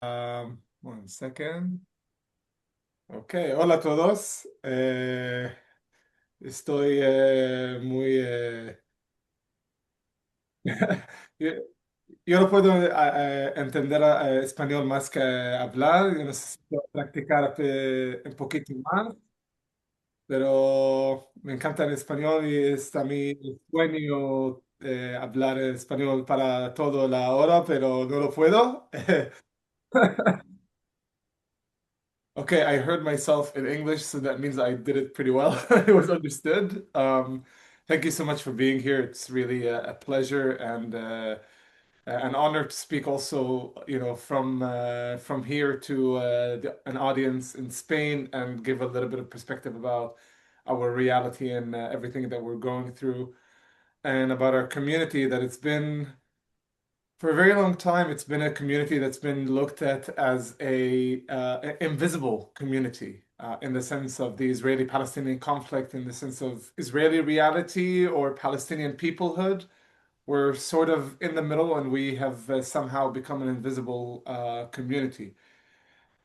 One second. Ok, hola a todos. Estoy muy... yo, yo no puedo entender español más que hablar. Yo necesito practicar un poquito más, pero me encanta el español y es a mi sueño hablar español para toda la hora, pero no lo puedo. Okay, I heard myself in English, so that means I did it pretty well. It was understood. Thank you so much for being here. It's really a pleasure and an honor to speak also, from here to an audience in Spain and give a little bit of perspective about our reality and everything that we're going through and about our community that it's been for a very long time, it's been a community that's been looked at as a invisible community in the sense of the Israeli-Palestinian conflict, in the sense of Israeli reality or Palestinian peoplehood. We're sort of in the middle, and we have somehow become an invisible community.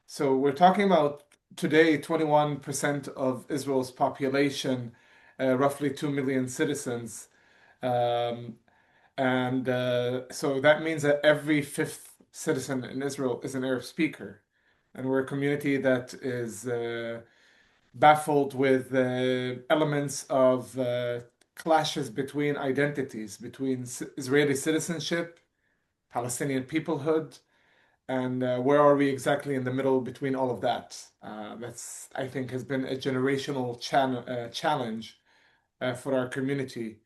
So we're talking about today 21% of Israel's population, roughly 2 million citizens. Um, and so that means that every fifth citizen in Israel is an Arab speaker. And we're a community that is baffled with elements of clashes between identities, between Israeli citizenship, Palestinian peoplehood, and where are we exactly in the middle between all of that? That's, I think, has been a generational challenge for our community.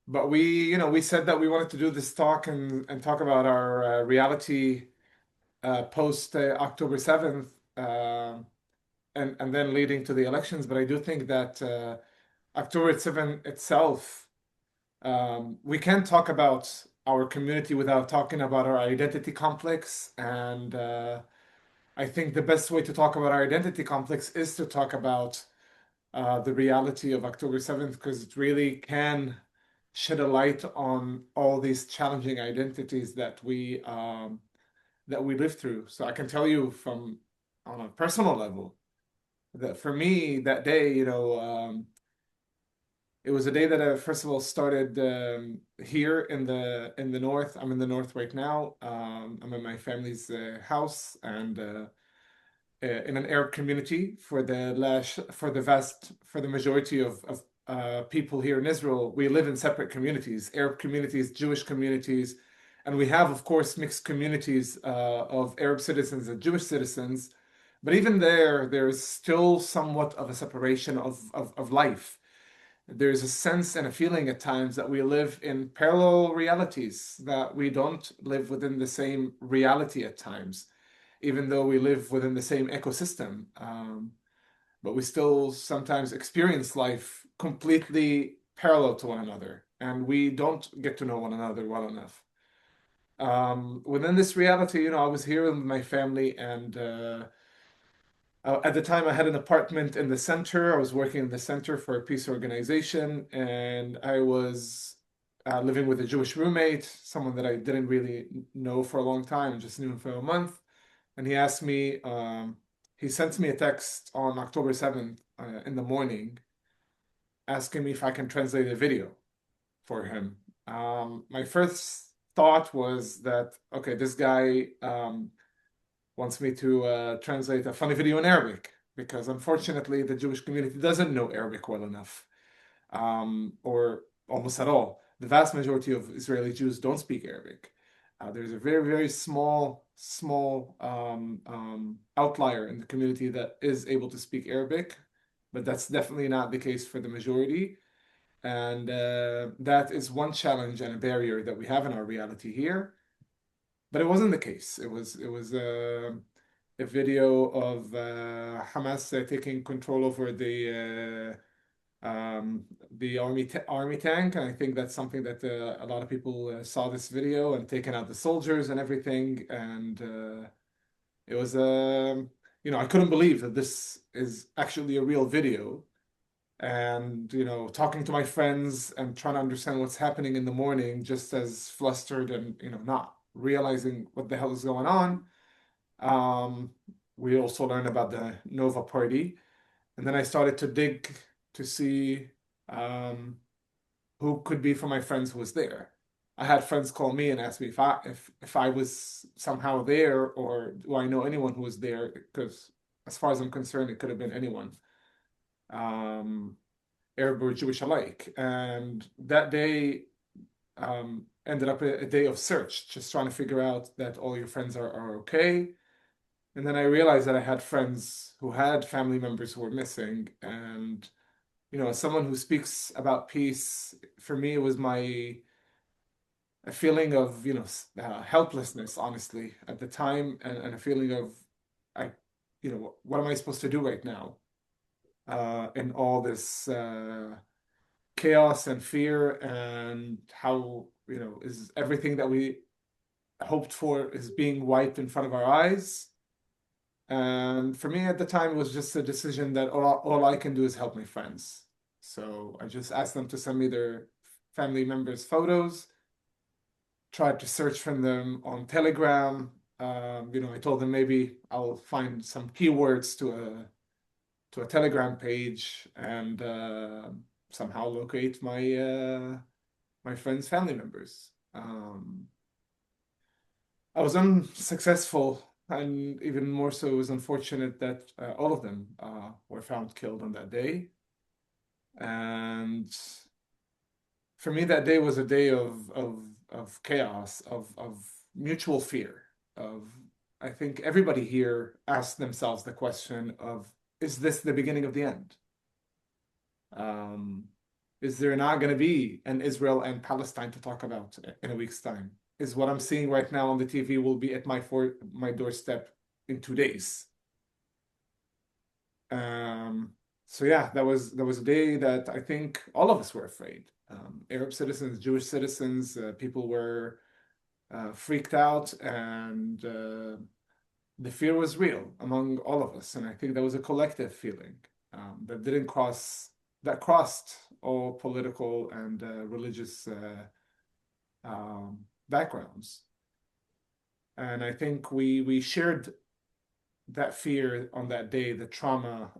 But we said that we wanted to do this talk and talk about our reality post October 7th, and then leading to the elections. But I do think that October 7th itself, we can't talk about our community without talking about our identity complex. And I think the best way to talk about our identity complex is to talk about the reality of October 7th because it really can shed a light on all these challenging identities that we live through. So I can tell you from on a personal level that for me that day, it was a day that I first of all started here in the north. I'm in the north right now. I'm in my family's house and in an Arab community for the majority of people here in Israel. We live in separate communities, Arab communities, Jewish communities, and we have, of course, mixed communities of Arab citizens and Jewish citizens. But even there's still somewhat of a separation of life. There's a sense and a feeling at times that we live in parallel realities, that we don't live within the same reality at times even though we live within the same ecosystem. But we still sometimes experience life completely parallel to one another, and we don't get to know one another well enough. Within this reality, I was here with my family, and at the time, I had an apartment in the center. I was working in the center for a peace organization, and I was living with a Jewish roommate, someone that I didn't really know for a long time, just knew him for a month. And he sent me a text on October 7th in the morning asking me if I can translate a video for him. My first thought was that, okay, this guy wants me to translate a funny video in Arabic because unfortunately the Jewish community doesn't know Arabic well enough, or almost at all. The vast majority of Israeli Jews don't speak Arabic. There's a very, very small outlier in the community that is able to speak Arabic, but that's definitely not the case for the majority. And that is one challenge and a barrier that we have in our reality here. But it wasn't the case. It was a video of Hamas taking control over the army tank. And I think that's something that a lot of people saw this video and taken out the soldiers and everything. And it was I couldn't believe that this is actually a real video. And talking to my friends and trying to understand what's happening in the morning, just as flustered and not realizing what the hell is going on. Um, we also learned about the Nova Party. And then I started to dig to see um, who could be for my friends who was there. I had friends call me and ask me if I was somehow there or do I know anyone who was there? Because as far as I'm concerned, it could have been anyone, um, Arab or Jewish alike. And that day ended up a day of search, just trying to figure out that all your friends are okay. And then I realized that I had friends who had family members who were missing. And, as someone who speaks about peace, for me, it was a feeling of, helplessness, honestly, at the time, and a feeling of, I, what am I supposed to do right now in all this chaos and fear, and how, is everything that we hoped for is being wiped in front of our eyes. And for me at the time, it was just a decision that all I can do is help my friends. So I just asked them to send me their family members' photos, tried to search for them on Telegram. I told them maybe I'll find some keywords to a Telegram page and somehow locate my friends' family members. I was unsuccessful, and even more so, it was unfortunate that all of them were found killed on that day. And for me, that day was a day of chaos, of mutual fear. Of I think everybody here asked themselves the question of, is this the beginning of the end? Um, is there not going to be an Israel and Palestine to talk about in a week's time? Is what I'm seeing right now on the TV will be at my doorstep in 2 days? Um, so yeah, that was a day that I think all of us were afraid. Arab citizens, Jewish citizens, people were freaked out, and the fear was real among all of us. And I think that was a collective feeling that didn't cross that crossed all political and religious backgrounds. And I think we shared that fear on that day, the trauma,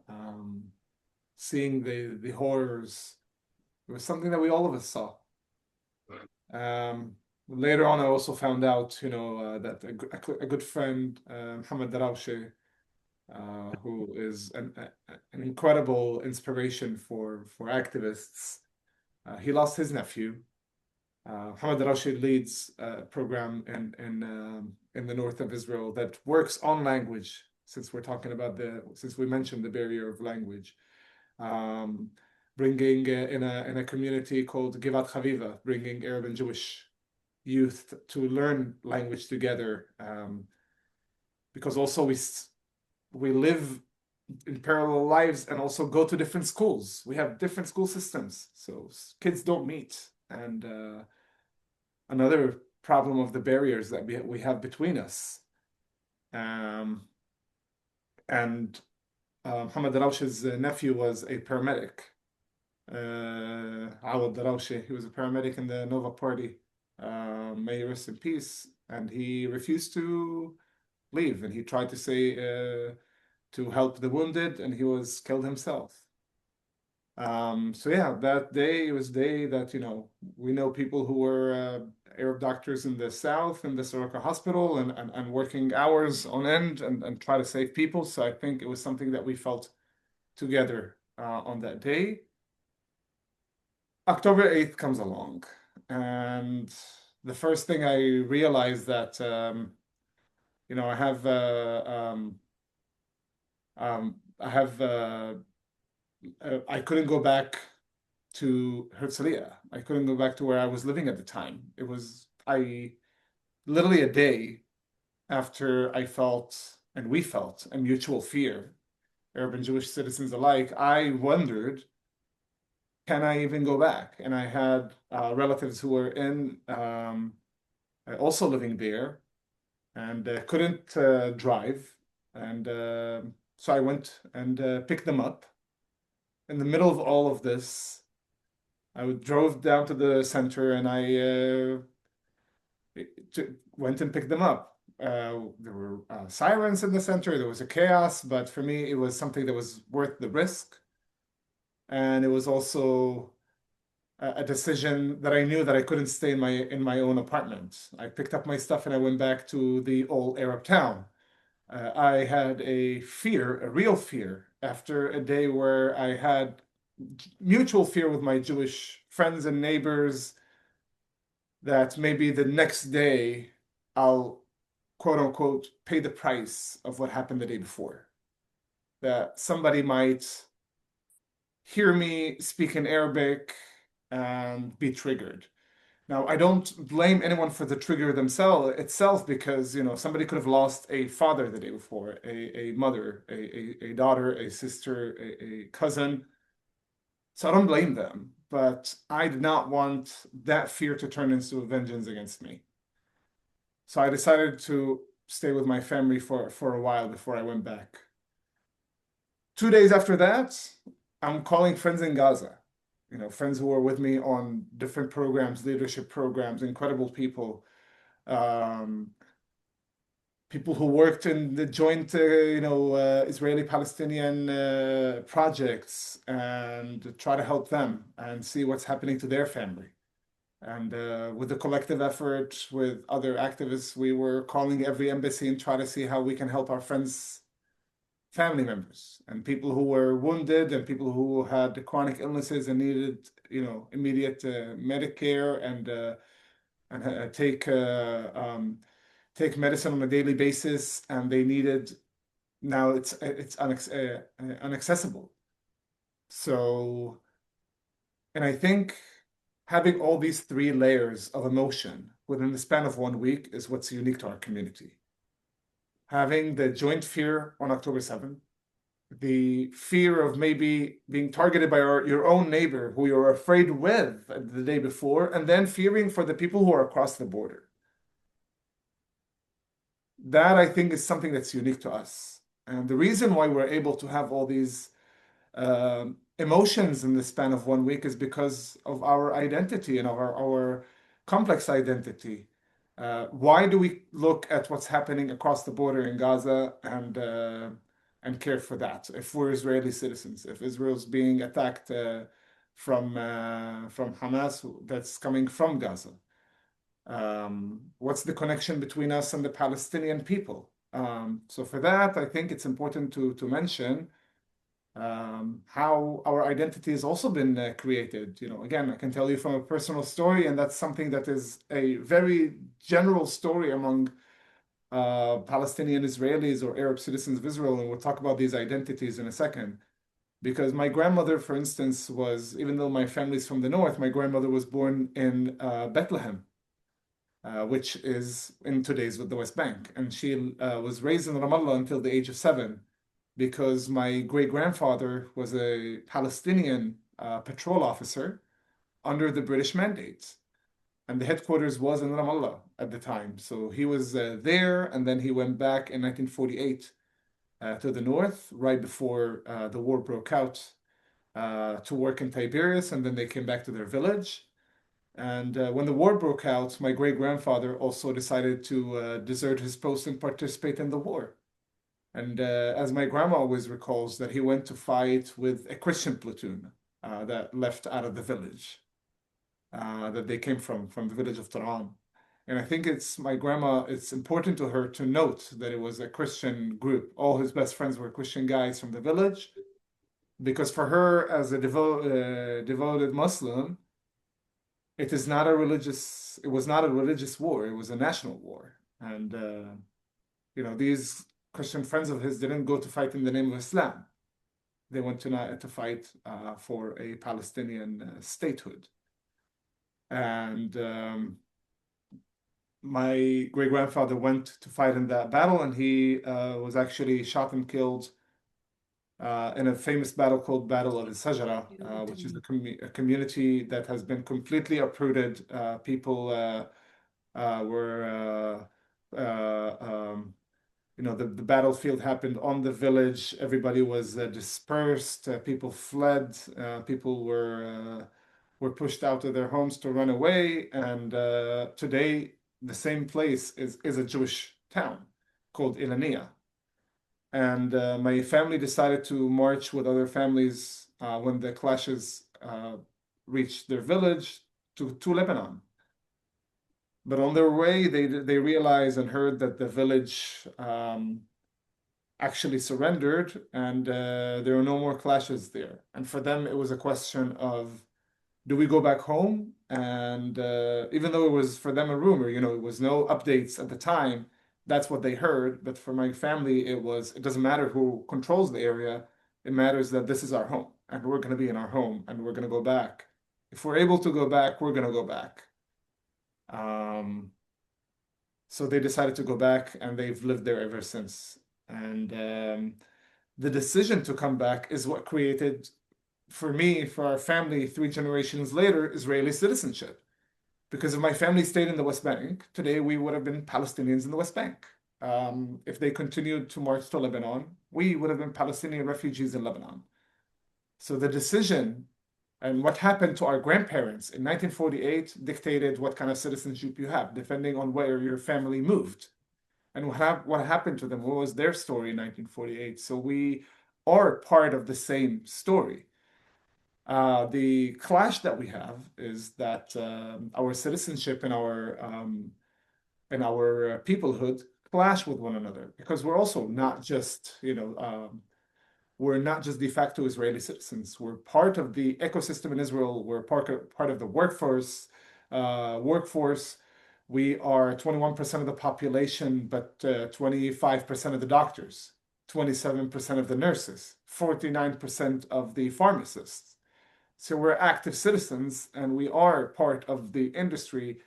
seeing the horrors. It was something that we all of us saw. Later on, I also found out, that a good friend, Muhammad Darawshe, who is an incredible inspiration for activists. He lost his nephew. Muhammad Rashid leads a program in the north of Israel that works on language. Since we mentioned the barrier of language, um, bringing in a community called Givat Chaviva, bringing Arab and Jewish youth to learn language together, because also we live in parallel lives and also go to different schools. We have different school systems, so kids don't meet. And another problem of the barriers that we have between us. Um, and Muhammad Darawshe's nephew was a paramedic. Awad Darawshe, he was a paramedic in the Nova Party. May he rest in peace. And he refused to leave, and he tried to say to help the wounded, and he was killed himself. So yeah, that day it was a day that, we know people who were Arab doctors in the south in the Soroka hospital and working hours on end and try to save people. So I think it was something that we felt together on that day. October 8th comes along, and the first thing I realized that I have I have I couldn't go back to Herzliya. I couldn't go back to where I was living at the time. It was I literally a day after I felt and we felt a mutual fear, Arab and Jewish citizens alike. I wondered, can I even go back? And I had relatives who were in also living there and couldn't drive, and so I went and picked them up. In the middle of all of this, I drove down to the center and I went and picked them up. There were sirens in the center. There was a chaos, but for me, it was something that was worth the risk. And it was also a decision that I knew that I couldn't stay in my own apartment. I picked up my stuff and I went back to the old Arab town. I had a fear, a real fear, after a day where I had mutual fear with my Jewish friends and neighbors that maybe the next day I'll quote unquote pay the price of what happened the day before. That somebody might hear me speak in Arabic and be triggered. Now, I don't blame anyone for the trigger themselves itself because, somebody could have lost a father the day before, a mother, a daughter, a sister, a cousin. So I don't blame them, but I did not want that fear to turn into a vengeance against me. So I decided to stay with my family for a while before I went back. 2 days after that, I'm calling friends in Gaza, friends who are with me on different programs, leadership programs, incredible people, um, people who worked in the joint, Israeli-Palestinian projects and try to help them and see what's happening to their family. And with the collective effort with other activists, we were calling every embassy and try to see how we can help our friends, family members, and people who were wounded and people who had chronic illnesses and needed, immediate medical care and take medicine on a daily basis, and they needed now it's unaccessible. So, and I think having all these three layers of emotion within the span of 1 week is what's unique to our community. Having the joint fear on October 7th, the fear of maybe being targeted by your own neighbor who you're afraid with the day before, and then fearing for the people who are across the border. That I think is something that's unique to us. And the reason why we're able to have all these emotions in the span of 1 week is because of our identity and our complex identity. Why do we look at what's happening across the border in Gaza and care for that? If we're Israeli citizens, if Israel's being attacked from Hamas that's coming from Gaza, what's the connection between us and the Palestinian people? So for that, I think it's important to mention how our identity has also been created. Again, I can tell you from a personal story, and that's something that is a very general story among Palestinian Israelis or Arab citizens of Israel, and we'll talk about these identities in a second. Because my grandmother, for instance, even though my family's from the north, my grandmother was born in Bethlehem, which is in today's the West Bank, and she was raised in Ramallah until the age of 7 because my great grandfather was a Palestinian patrol officer under the British mandate. And the headquarters was in Ramallah at the time. So he was there, and then he went back in 1948 to the north, right before the war broke out, to work in Tiberias, and then they came back to their village. And when the war broke out, my great grandfather also decided to desert his post and participate in the war. And as my grandma always recalls, that he went to fight with a Christian platoon that left out of the village that they came from the village of Taran. And I think it's important to her to note that it was a Christian group. All his best friends were Christian guys from the village, because for her, as a devoted Muslim, it was not a religious war, it was a national war. And, these Christian friends of his didn't go to fight in the name of Islam. They went to fight for a Palestinian statehood. And my great grandfather went to fight in that battle, and he was actually shot and killed in a famous battle called Battle of Sajara, which is a community that has been completely uprooted. People were the battlefield happened on the village. Everybody was dispersed. People fled. People were pushed out of their homes to run away. And today, the same place is a Jewish town called Ilania. And my family decided to march with other families when the clashes reached their village to Lebanon. But on their way, they realized and heard that the village actually surrendered, and there were no more clashes there. And for them, it was a question of, do we go back home? And even though it was for them a rumor, it was no updates at the time, that's what they heard. But for my family, it doesn't matter who controls the area. It matters that this is our home and we're going to be in our home and we're going to go back. If we're able to go back, we're going to go back. Um, so they decided to go back and they've lived there ever since. And the decision to come back is what created, for me, for our family, 3 generations later, Israeli citizenship. Because if my family stayed in the West Bank, today we would have been Palestinians in the West Bank. If they continued to march to Lebanon, we would have been Palestinian refugees in Lebanon. So the decision and what happened to our grandparents in 1948 dictated what kind of citizenship you have, depending on where your family moved and what happened to them, what was their story in 1948. So we are part of the same story. The clash that we have is that our citizenship and our peoplehood clash with one another because we're also not just, we're not just de facto Israeli citizens. We're part of the ecosystem in Israel. We're part of the workforce. We are 21% of the population, but 25% of the doctors, 27% of the nurses, 49% of the pharmacists. So we're active citizens, and we are part of the industry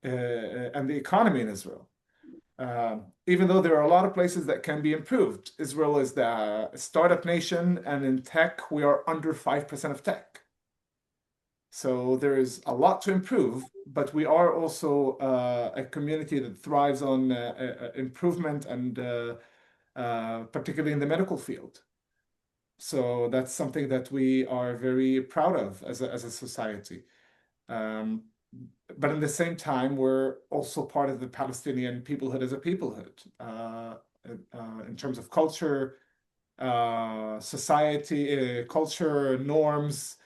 and the economy in Israel. Even though there are a lot of places that can be improved. Israel is the startup nation, and in tech, we are under 5% of tech. So there is a lot to improve, but we are also a community that thrives on improvement and particularly in the medical field. So that's something that we are very proud of as a society. Um, but at the same time, we're also part of the Palestinian peoplehood as a peoplehood in terms of culture, society, culture, norms,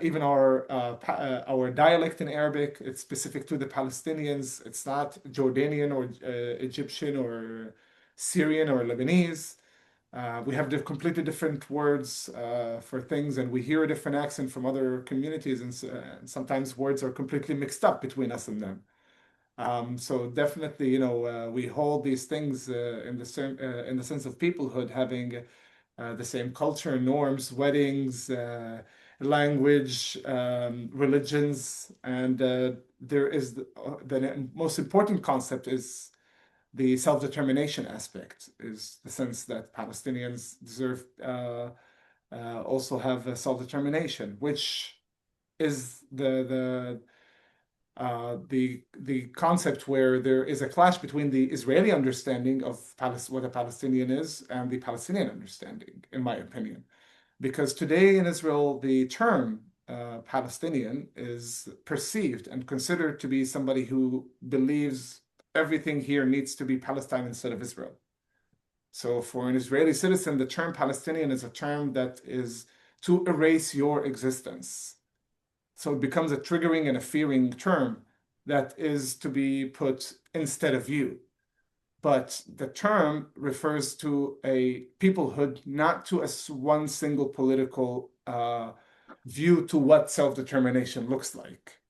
even our dialect in Arabic. It's specific to the Palestinians. It's not Jordanian or Egyptian or Syrian or Lebanese. We have completely different words for things, and we hear a different accent from other communities, and sometimes words are completely mixed up between us and them. So definitely, we hold these things in the sense of peoplehood, having the same culture, norms, weddings, language, religions, and there is the most important concept is the self-determination aspect, is the sense that Palestinians deserve also have self-determination, which is the concept where there is a clash between the Israeli understanding of what a Palestinian is and the Palestinian understanding, in my opinion. Because today in Israel, the term Palestinian is perceived and considered to be somebody who believes everything here needs to be Palestine instead of Israel. So for an Israeli citizen, the term Palestinian is a term that is to erase your existence. So it becomes a triggering and a fearing term that is to be put instead of you. But the term refers to a peoplehood, not to one single political view to what self-determination looks like.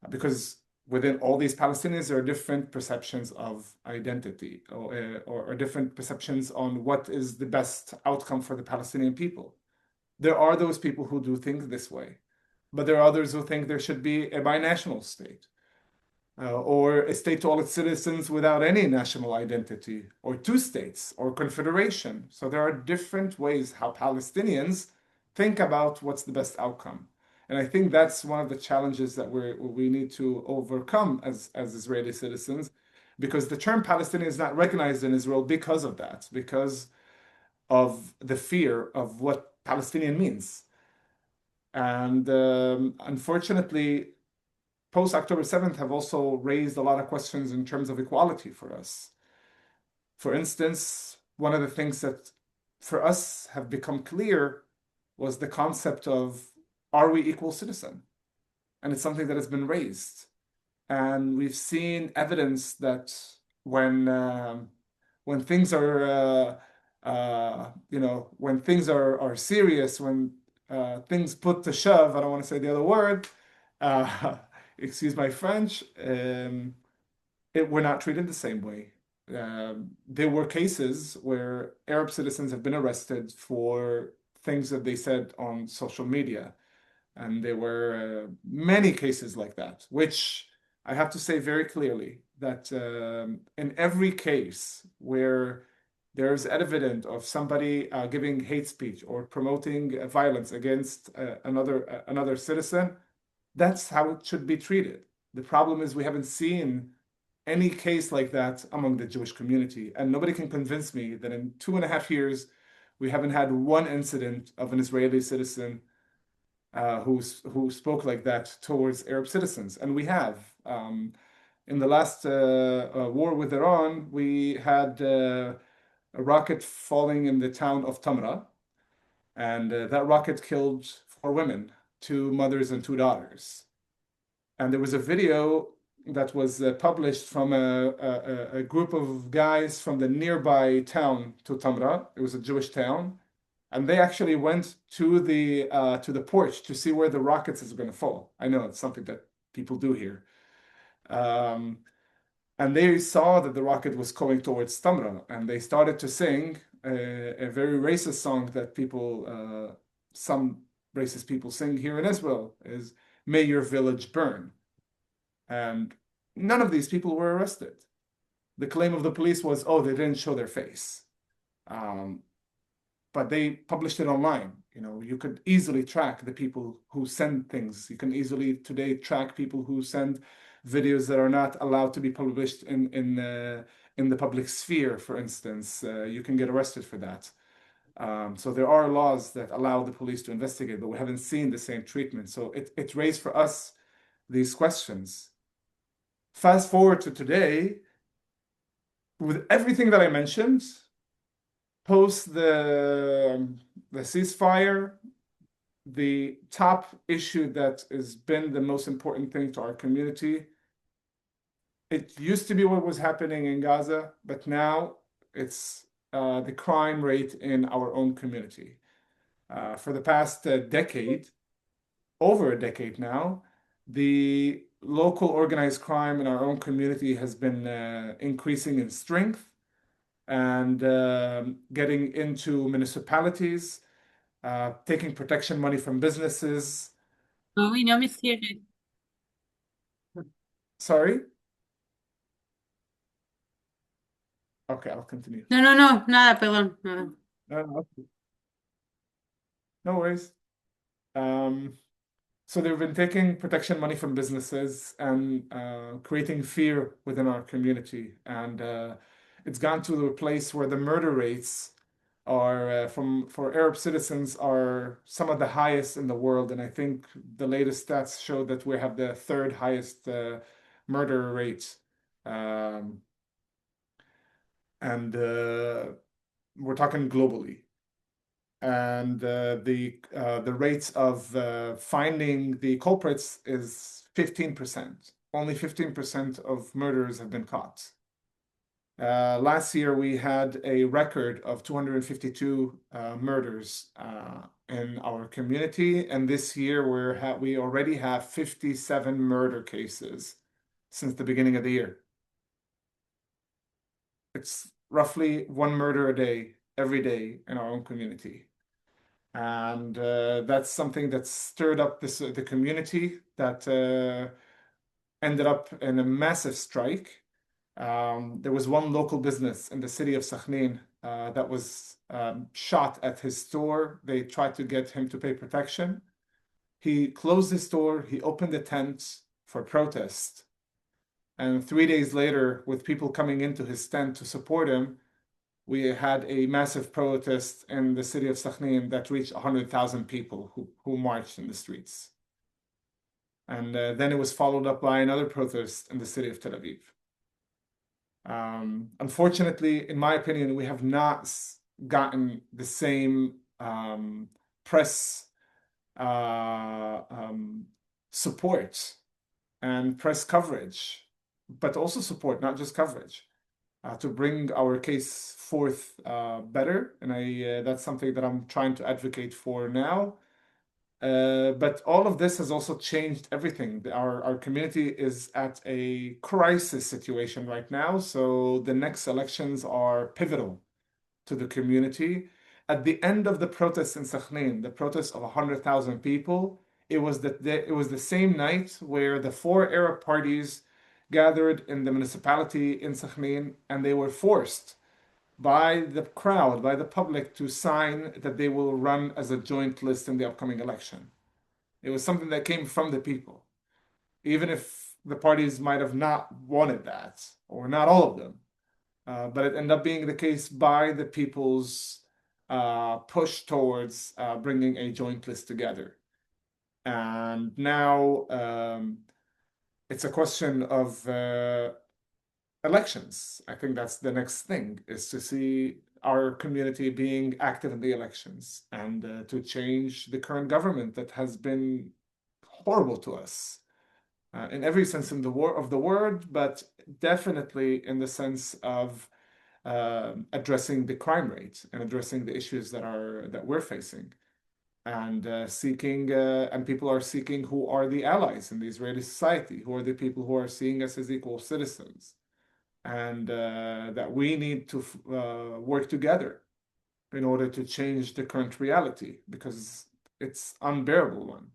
Because within all these Palestinians, there are different perceptions of identity or different perceptions on what is the best outcome for the Palestinian people. There are those people who do think this way, but there are others who think there should be a binational state or a state to all its citizens without any national identity, or two states, or confederation. So there are different ways how Palestinians think about what's the best outcome. And I think that's one of the challenges that we need to overcome as Israeli citizens, because the term Palestinian is not recognized in Israel because of that, because of the fear of what Palestinian means. And unfortunately, post-October 7th have also raised a lot of questions in terms of equality for us. For instance, one of the things that for us have become clear was the concept of, are we equal citizen? And it's something that has been raised. And we've seen evidence that when when things are when things are serious, when things put to shove, I don't want to say the other word, uh, excuse my French, we're not treated the same way. There were cases where Arab citizens have been arrested for things that they said on social media. And there were many cases like that, which I have to say very clearly that in every case where there's evidence of somebody giving hate speech or promoting violence against another citizen, that's how it should be treated. The problem is we haven't seen any case like that among the Jewish community, and nobody can convince me that in 2.5 years we haven't had one incident of an Israeli citizen who spoke like that towards Arab citizens, and we have. In the last war with Iran, we had a rocket falling in the town of Tamra, and that rocket killed 4 women, 2 mothers and 2 daughters. And there was a video that was published from a group of guys from the nearby town to Tamra. It was a Jewish town, and they actually went to the porch to see where the rockets is going to fall. I know it's something that people do here. Um, and they saw that the rocket was going towards Tamra, and they started to sing a very racist song that some racist people sing here in Israel, is "May your village burn." And none of these people were arrested. The claim of the police was, oh, they didn't show their face. But they published it online. You could easily track the people who send things. You can easily today track people who send videos that are not allowed to be published in the public sphere, for instance. You can get arrested for that. So there are laws that allow the police to investigate, but we haven't seen the same treatment. So it raised for us these questions. Fast forward to today, with everything that I mentioned, post the ceasefire, the top issue that has been the most important thing to our community, it used to be what was happening in Gaza, but now it's the crime rate in our own community. For the past decade, over a decade now, the local organized crime in our own community has been increasing in strength and getting into municipalities, taking protection money from businesses. Ah oui, non, mais c'est vrai. Sorry? Okay, I'll continue. No, no, no, nada, perdón, nada. No, no worries. So they've been taking protection money from businesses and creating fear within our community. And it's gone to a place where the murder rates are for Arab citizens are some of the highest in the world. And I think the latest stats show that we have the third highest murder rate. Um, and we're talking globally. And the rates of finding the culprits is 15%. Only 15% of murders have been caught. Last year, we had a record of 252 murders in our community, and this year we already have 57 murder cases since the beginning of the year. It's roughly one murder a day, every day in our own community. And that's something that stirred up the community that ended up in a massive strike. There was one local business in the city of Sakhnin that was shot at his store. They tried to get him to pay protection. He closed his store, he opened a tent for protest. And 3 days later, with people coming into his tent to support him, we had a massive protest in the city of Sakhnin that reached 100,000 people who marched in the streets. And then it was followed up by another protest in the city of Tel Aviv. Unfortunately, in my opinion, we have not gotten the same press um, support and press coverage, but also support, not just coverage, to bring our case forth better. And that's something that I'm trying to advocate for now. But all of this has also changed everything. Our community is at a crisis situation right now. So the next elections are pivotal to the community. At the end of the protest in Sakhneen, the protest of 100,000 people, it was the same night where the four Arab parties gathered in the municipality in Sakhneen, and they were forced by the crowd, by the public, to sign that they will run as a joint list in the upcoming election. It was something that came from the people, even if the parties might have not wanted that, or not all of them. But it ended up being the case by the people's push towards bringing a joint list together. And now it's a question of elections. I think that's the next thing, is to see our community being active in the elections and to change the current government that has been horrible to us in every sense in the of the word, but definitely in the sense of addressing the crime rate and addressing the issues that we're facing, and and people are seeking who are the allies in the Israeli society, who are the people who are seeing us as equal citizens, and that we need to work together in order to change the current reality because it's unbearable one.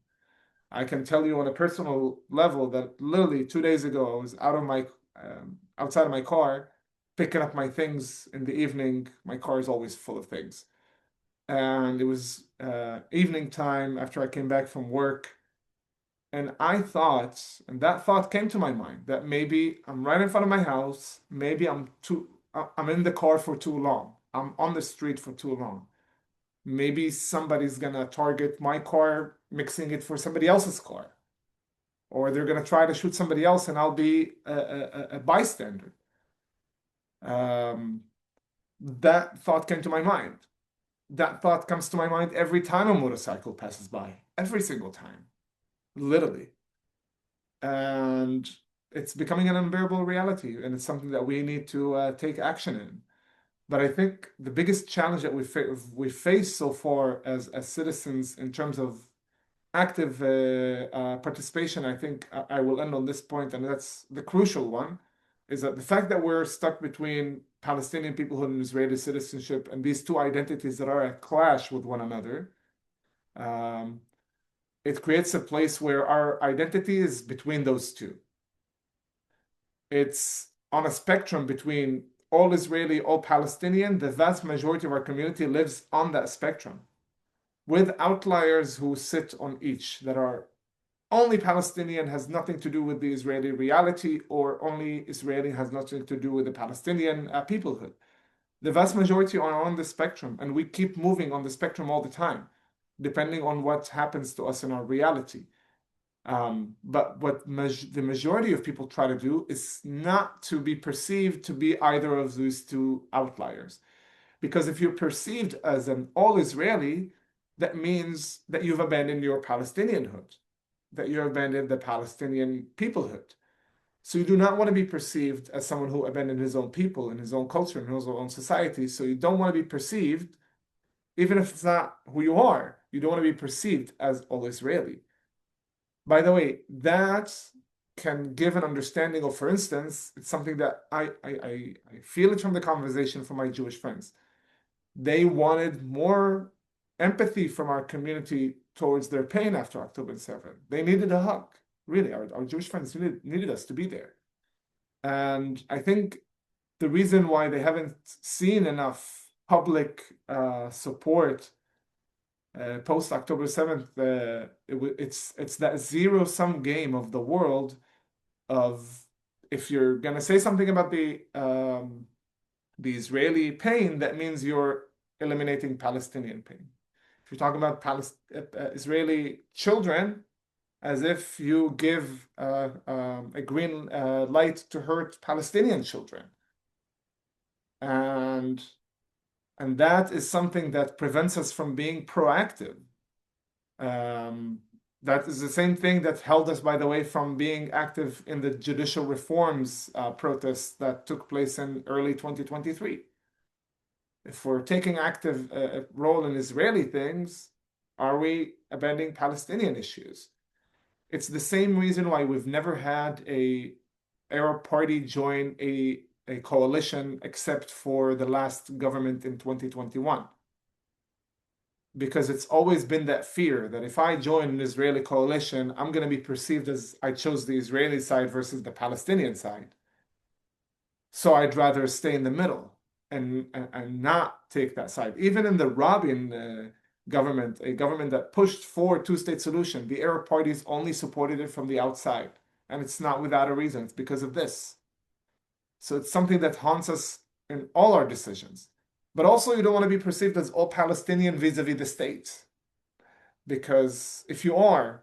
I can tell you on a personal level that literally 2 days ago I was outside of my car picking up my things in the evening. My car is always full of things, and it was evening time after I came back from work, and and that thought came to my mind that maybe I'm right in front of my house. Maybe I'm in the car for too long. I'm on the street for too long. Maybe somebody's gonna target my car, mixing it for somebody else's car, or they're gonna try to shoot somebody else, and I'll be a bystander. Um, that thought came to my mind. That thought comes to my mind every time a motorcycle passes by, every single time, literally. And it's becoming an unbearable reality, and it's something that we need to take action in. But I think the biggest challenge that we face so far as citizens in terms of active participation, I think I will end on this point, and that's the crucial one, is that the fact that we're stuck between Palestinian peoplehood and Israeli citizenship, and these two identities that are at clash with one another, um, it creates a place where our identity is between those two. It's on a spectrum between all Israeli, all Palestinian. The vast majority of our community lives on that spectrum, with outliers who sit on each, that are only Palestinian, has nothing to do with the Israeli reality, or only Israeli has nothing to do with the Palestinian peoplehood. The vast majority are on the spectrum, and we keep moving on the spectrum all the time, depending on what happens to us in our reality. But what the majority of people try to do is not to be perceived to be either of those two outliers. Because if you're perceived as an all Israeli, that means that you've abandoned your Palestinianhood, that you abandoned the Palestinian peoplehood. So you do not want to be perceived as someone who abandoned his own people and his own culture and his own society. So you don't want to be perceived, even if it's not who you are, you don't want to be perceived as all Israeli. By the way, that can give an understanding of, for instance, it's something that I feel it from the conversation from my Jewish friends. They wanted more empathy from our community towards their pain after October 7th. They needed a hug. Really, our Jewish friends needed us to be there. And I think the reason why they haven't seen enough public support post October 7th, it's that zero-sum game of the world of, if you're gonna say something about the Israeli pain, that means you're eliminating Palestinian pain. If you're talking about Israeli children, as if you give a green light to hurt Palestinian children. And that is something that prevents us from being proactive. Um, that is the same thing that held us, by the way, from being active in the judicial reforms protests that took place in early 2023. If we're taking active role in Israeli things, are we abandoning Palestinian issues? It's the same reason why we've never had a Arab party join a coalition except for the last government in 2021. Because it's always been that fear that if I join an Israeli coalition, I'm going to be perceived as I chose the Israeli side versus the Palestinian side. So I'd rather stay in the middle and not take that side. Even in the Rabin government, a government that pushed for two-state solution, the Arab parties only supported it from the outside. And it's not without a reason. It's because of this. So it's something that haunts us in all our decisions. But also, you don't want to be perceived as all Palestinian vis-a-vis the state. Because if you are,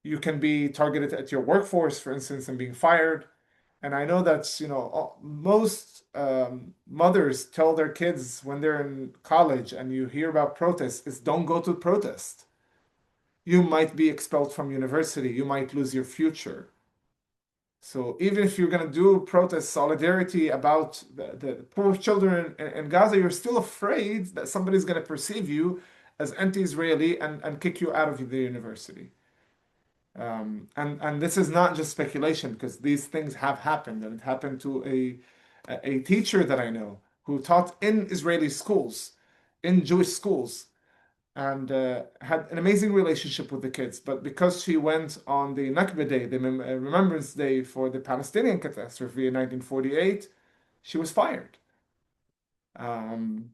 you can be targeted at your workforce, for instance, and being fired. And I know that, most mothers tell their kids when they're in college and you hear about protests is don't go to protest. You might be expelled from university. You might lose your future. So even if you're going to do protest solidarity about the poor children in Gaza, you're still afraid that somebody's going to perceive you as anti-Israeli and kick you out of the university. And this is not just speculation because these things have happened, and it happened to a teacher that I know who taught in Israeli schools, in Jewish schools, and had an amazing relationship with the kids. But because she went on the Nakba Day, the Remembrance Day for the Palestinian catastrophe in 1948, she was fired. Um,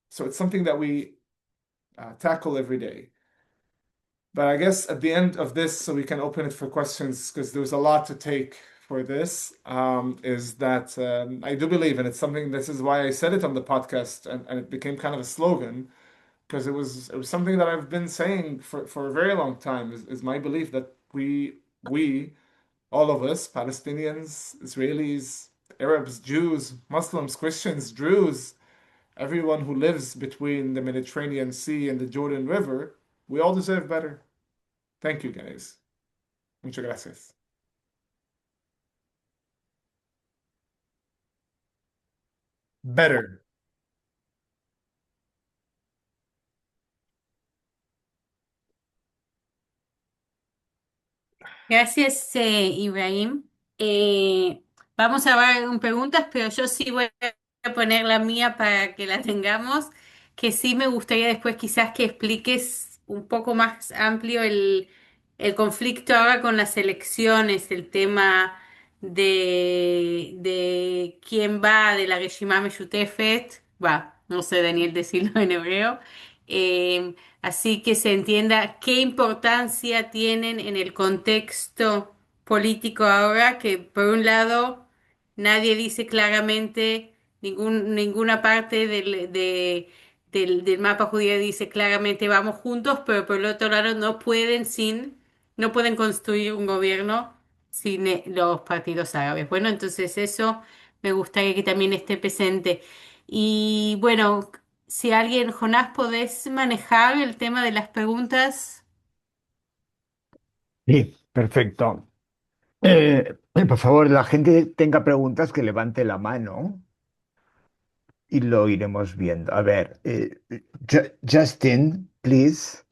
so it's something that we tackle every day. But I guess at the end of this, so we can open it for questions, because there's a lot to take for this, is that I do believe, and it's something, this is why I said it on the podcast, and it became kind of a slogan, because it was something that I've been saying for a very long time, is my belief that we, all of us, Palestinians, Israelis, Arabs, Jews, Muslims, Christians, Druze, everyone who lives between the Mediterranean Sea and the Jordan River, we all deserve better. Thank you, guys. Muchas gracias. Better. Gracias, Ibrahim. Vamos a ver preguntas, pero yo sí voy a poner la mía para que la tengamos, que sí me gustaría después quizás que expliques un poco más amplio el conflicto ahora con las elecciones, el tema de quién va de la Reshima Meshutefet, va, no sé, Daniel, decirlo en hebreo. Eh, Así que se entienda qué importancia tienen en el contexto político ahora, que por un lado nadie dice claramente, ninguna parte del mapa judío dice claramente vamos juntos, pero por el otro lado no pueden construir un gobierno sin los partidos árabes. Bueno, entonces eso me gustaría que también esté presente. Y bueno, si alguien, Jonás, ¿podés manejar el tema de las preguntas? Sí, perfecto. Por favor, la gente que tenga preguntas que levante la mano y lo iremos viendo. A ver, Justin, please.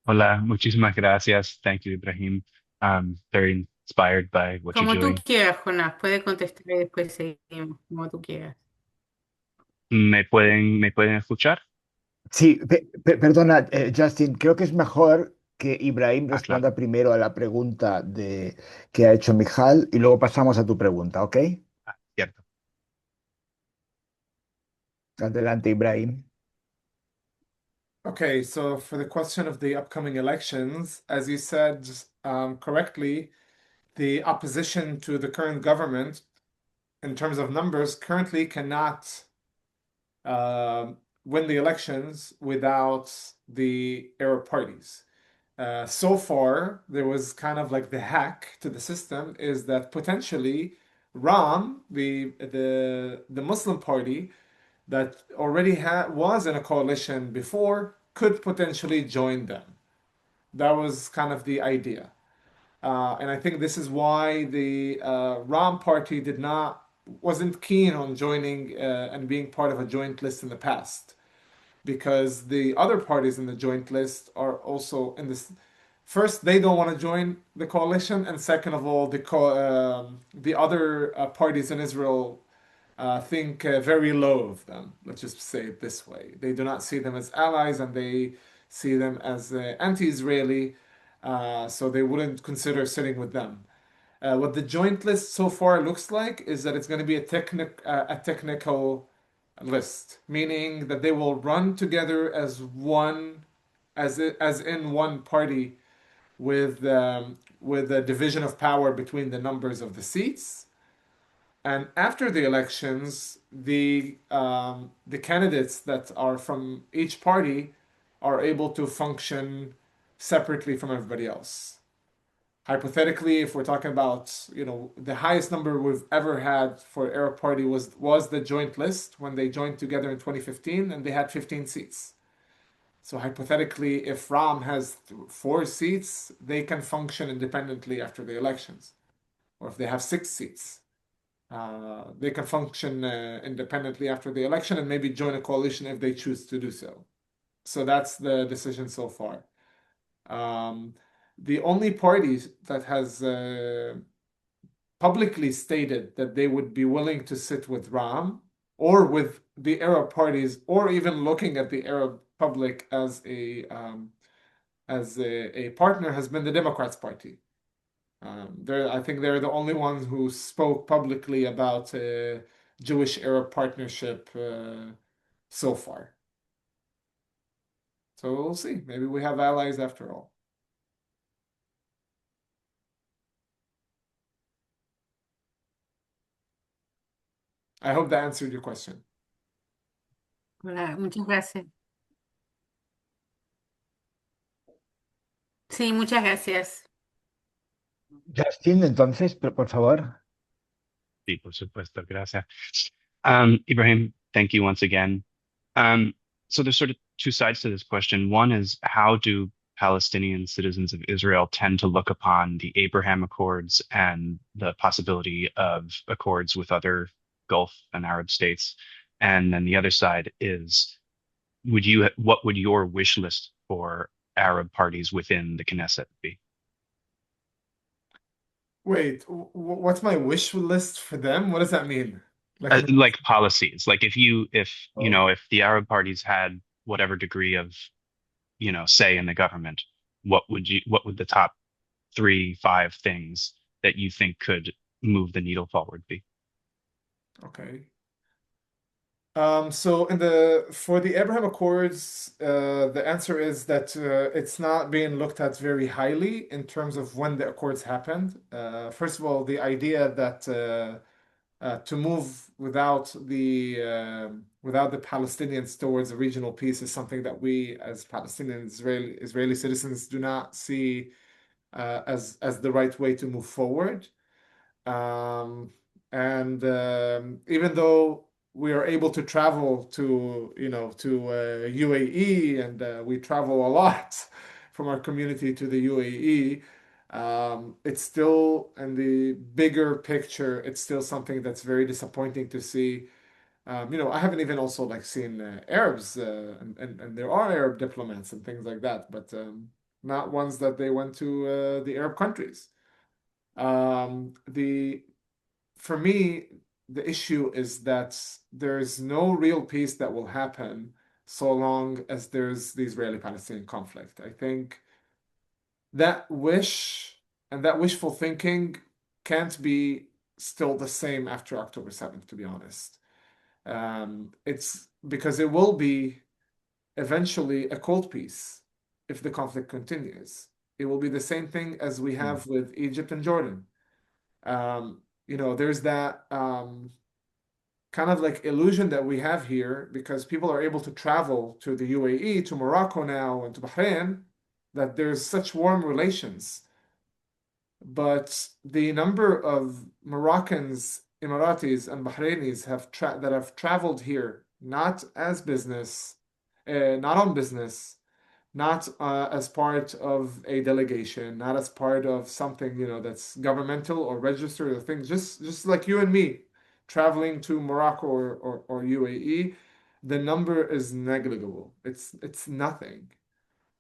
Hola, muchísimas gracias. Thank you, Ibrahim. I'm very inspired by what you're Como tú doing. quieras, Jonás, puede contestar y después seguimos, como tú quieras. ¿Me pueden escuchar? Sí, perdona, Justin, creo que es mejor que Ibrahim Ah, claro, responda primero a la pregunta que ha hecho Mijal y luego pasamos a tu pregunta, ¿ok? cierto. Adelante, Ibrahim. Okay, so for the question of the upcoming elections, as you said correctly, the opposition to the current government, in terms of numbers, currently cannot win the elections without the Arab parties. So far, there was kind of like the hack to the system is that potentially Ram, the Muslim party that already was in a coalition before, could potentially join them. That was kind of the idea. And I think this is why the Ram party wasn't keen on joining and being part of a joint list in the past, because the other parties in the joint list are also in this. First, they don't want to join the coalition, and second of all, the other parties in Israel think very low of them. Let's just say it this way. They do not see them as allies, and they see them as anti-Israeli, so they wouldn't consider sitting with them. What the joint list so far looks like is that it's going to be a technical list, meaning that they will run together as one, as in one party, with a division of power between the numbers of the seats. And after the elections, the candidates that are from each party are able to function separately from everybody else. Hypothetically, if we're talking about, the highest number we've ever had for Arab Party was the joint list when they joined together in 2015, and they had 15 seats. So hypothetically, if Ram has 4 seats, they can function independently after the elections. Or if they have 6 seats, they can function independently after the election and maybe join a coalition if they choose to do so. So that's the decision so far. Um, the only party that has publicly stated that they would be willing to sit with Ram or with the Arab parties, or even looking at the Arab public as a partner, has been the Democrats Party. I think they're the only ones who spoke publicly about a Jewish-Arab partnership so far. So we'll see. Maybe we have allies after all. I hope that answered your question. Hola, muchas gracias. Sí, muchas gracias. Justin, entonces, por favor. Sí, por supuesto. Gracias. Ibrahim, thank you once again. So there's sort of two sides to this question. One is, how do Palestinian citizens of Israel tend to look upon the Abraham Accords and the possibility of accords with other Gulf and Arab states? And then the other side is, what would your wish list for Arab parties within the Knesset be? Wait, what's my wish list for them? What does that mean? Like, Like policies, like oh, if the Arab parties had whatever degree of say in the government, what would the top 3, 5 things that you think could move the needle forward be? okay. So for the Abraham Accords, the answer is that it's not being looked at very highly in terms of when the Accords happened. First of all, the idea that to move without the Palestinians towards a regional peace is something that we, as Palestinian Israeli citizens, do not see as the right way to move forward. Um, and even though we are able to travel to UAE, and we travel a lot from our community to the UAE, it's still, in the bigger picture, it's still something that's very disappointing to see. I haven't even also like seen Arabs, and there are Arab diplomats and things like that, but not ones that they went to the Arab countries. The For me, the issue is that there's no real peace that will happen so long as there's the Israeli-Palestinian conflict. I think that wish and that wishful thinking can't be still the same after October 7th, to be honest. It's because it will be eventually a cold peace if the conflict continues. It will be the same thing as we Mm. have with Egypt and Jordan. There's that kind of like illusion that we have here because people are able to travel to the UAE, to Morocco now, and to Bahrain. that there's such warm relations. But the number of Moroccans, Emiratis, and Bahrainis that have traveled here, not as business, not on business, not as part of a delegation, not as part of something, that's governmental or registered or things, just like you and me traveling to Morocco or UAE, the number is negligible. It's nothing.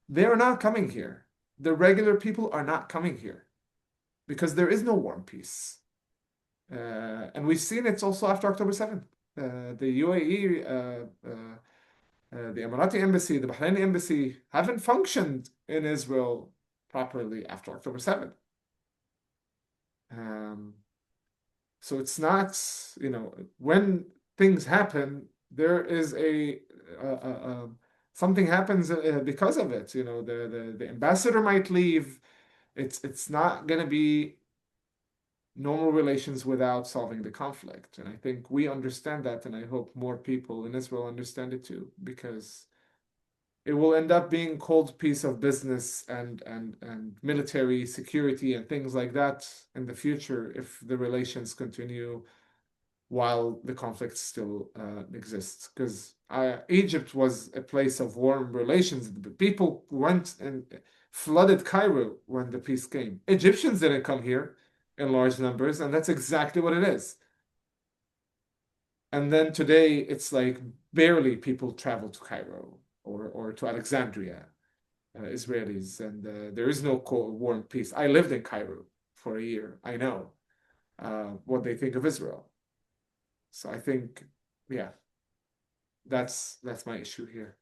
They are not coming here. The regular people are not coming here because there is no warm peace. And we've seen it also after October 7th. The UAE, the Emirati embassy, the Bahraini embassy haven't functioned in Israel properly after October 7th. Um, so it's not, when things happen, there is something happens because of it. The ambassador might leave. It's not going to be normal relations without solving the conflict. And I think we understand that, and I hope more people in Israel understand it too, because it will end up being cold piece of business and military security and things like that in the future if the relations continue while the conflict still exists. Because Egypt was a place of warm relations. People went and flooded Cairo when the peace came. Egyptians didn't come here in large numbers, and that's exactly what it is. And then today, it's like barely people travel to Cairo or to Alexandria, Israelis, and there is no cold, warm peace. I lived in Cairo for a year. I know what they think of Israel. So I think, yeah, that's my issue here.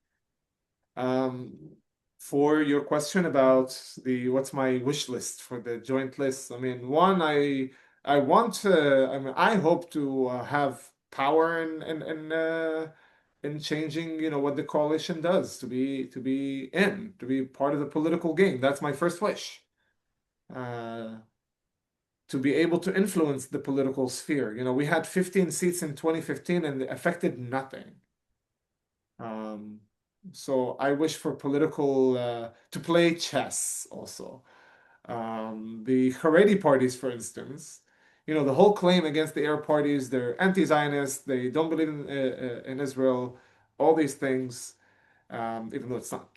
Um, for your question about what's my wish list for the joint list, I mean, one, I want to, I mean, I hope to have power in changing, what the coalition does to be part of the political game. That's my first wish. Uh, to be able to influence the political sphere. We had 15 seats in 2015 and it affected nothing. Um, so I wish for political to play chess also. The Haredi parties, for instance, the whole claim against the Arab parties, they're anti-Zionist, they don't believe in Israel, all these things, even though it's not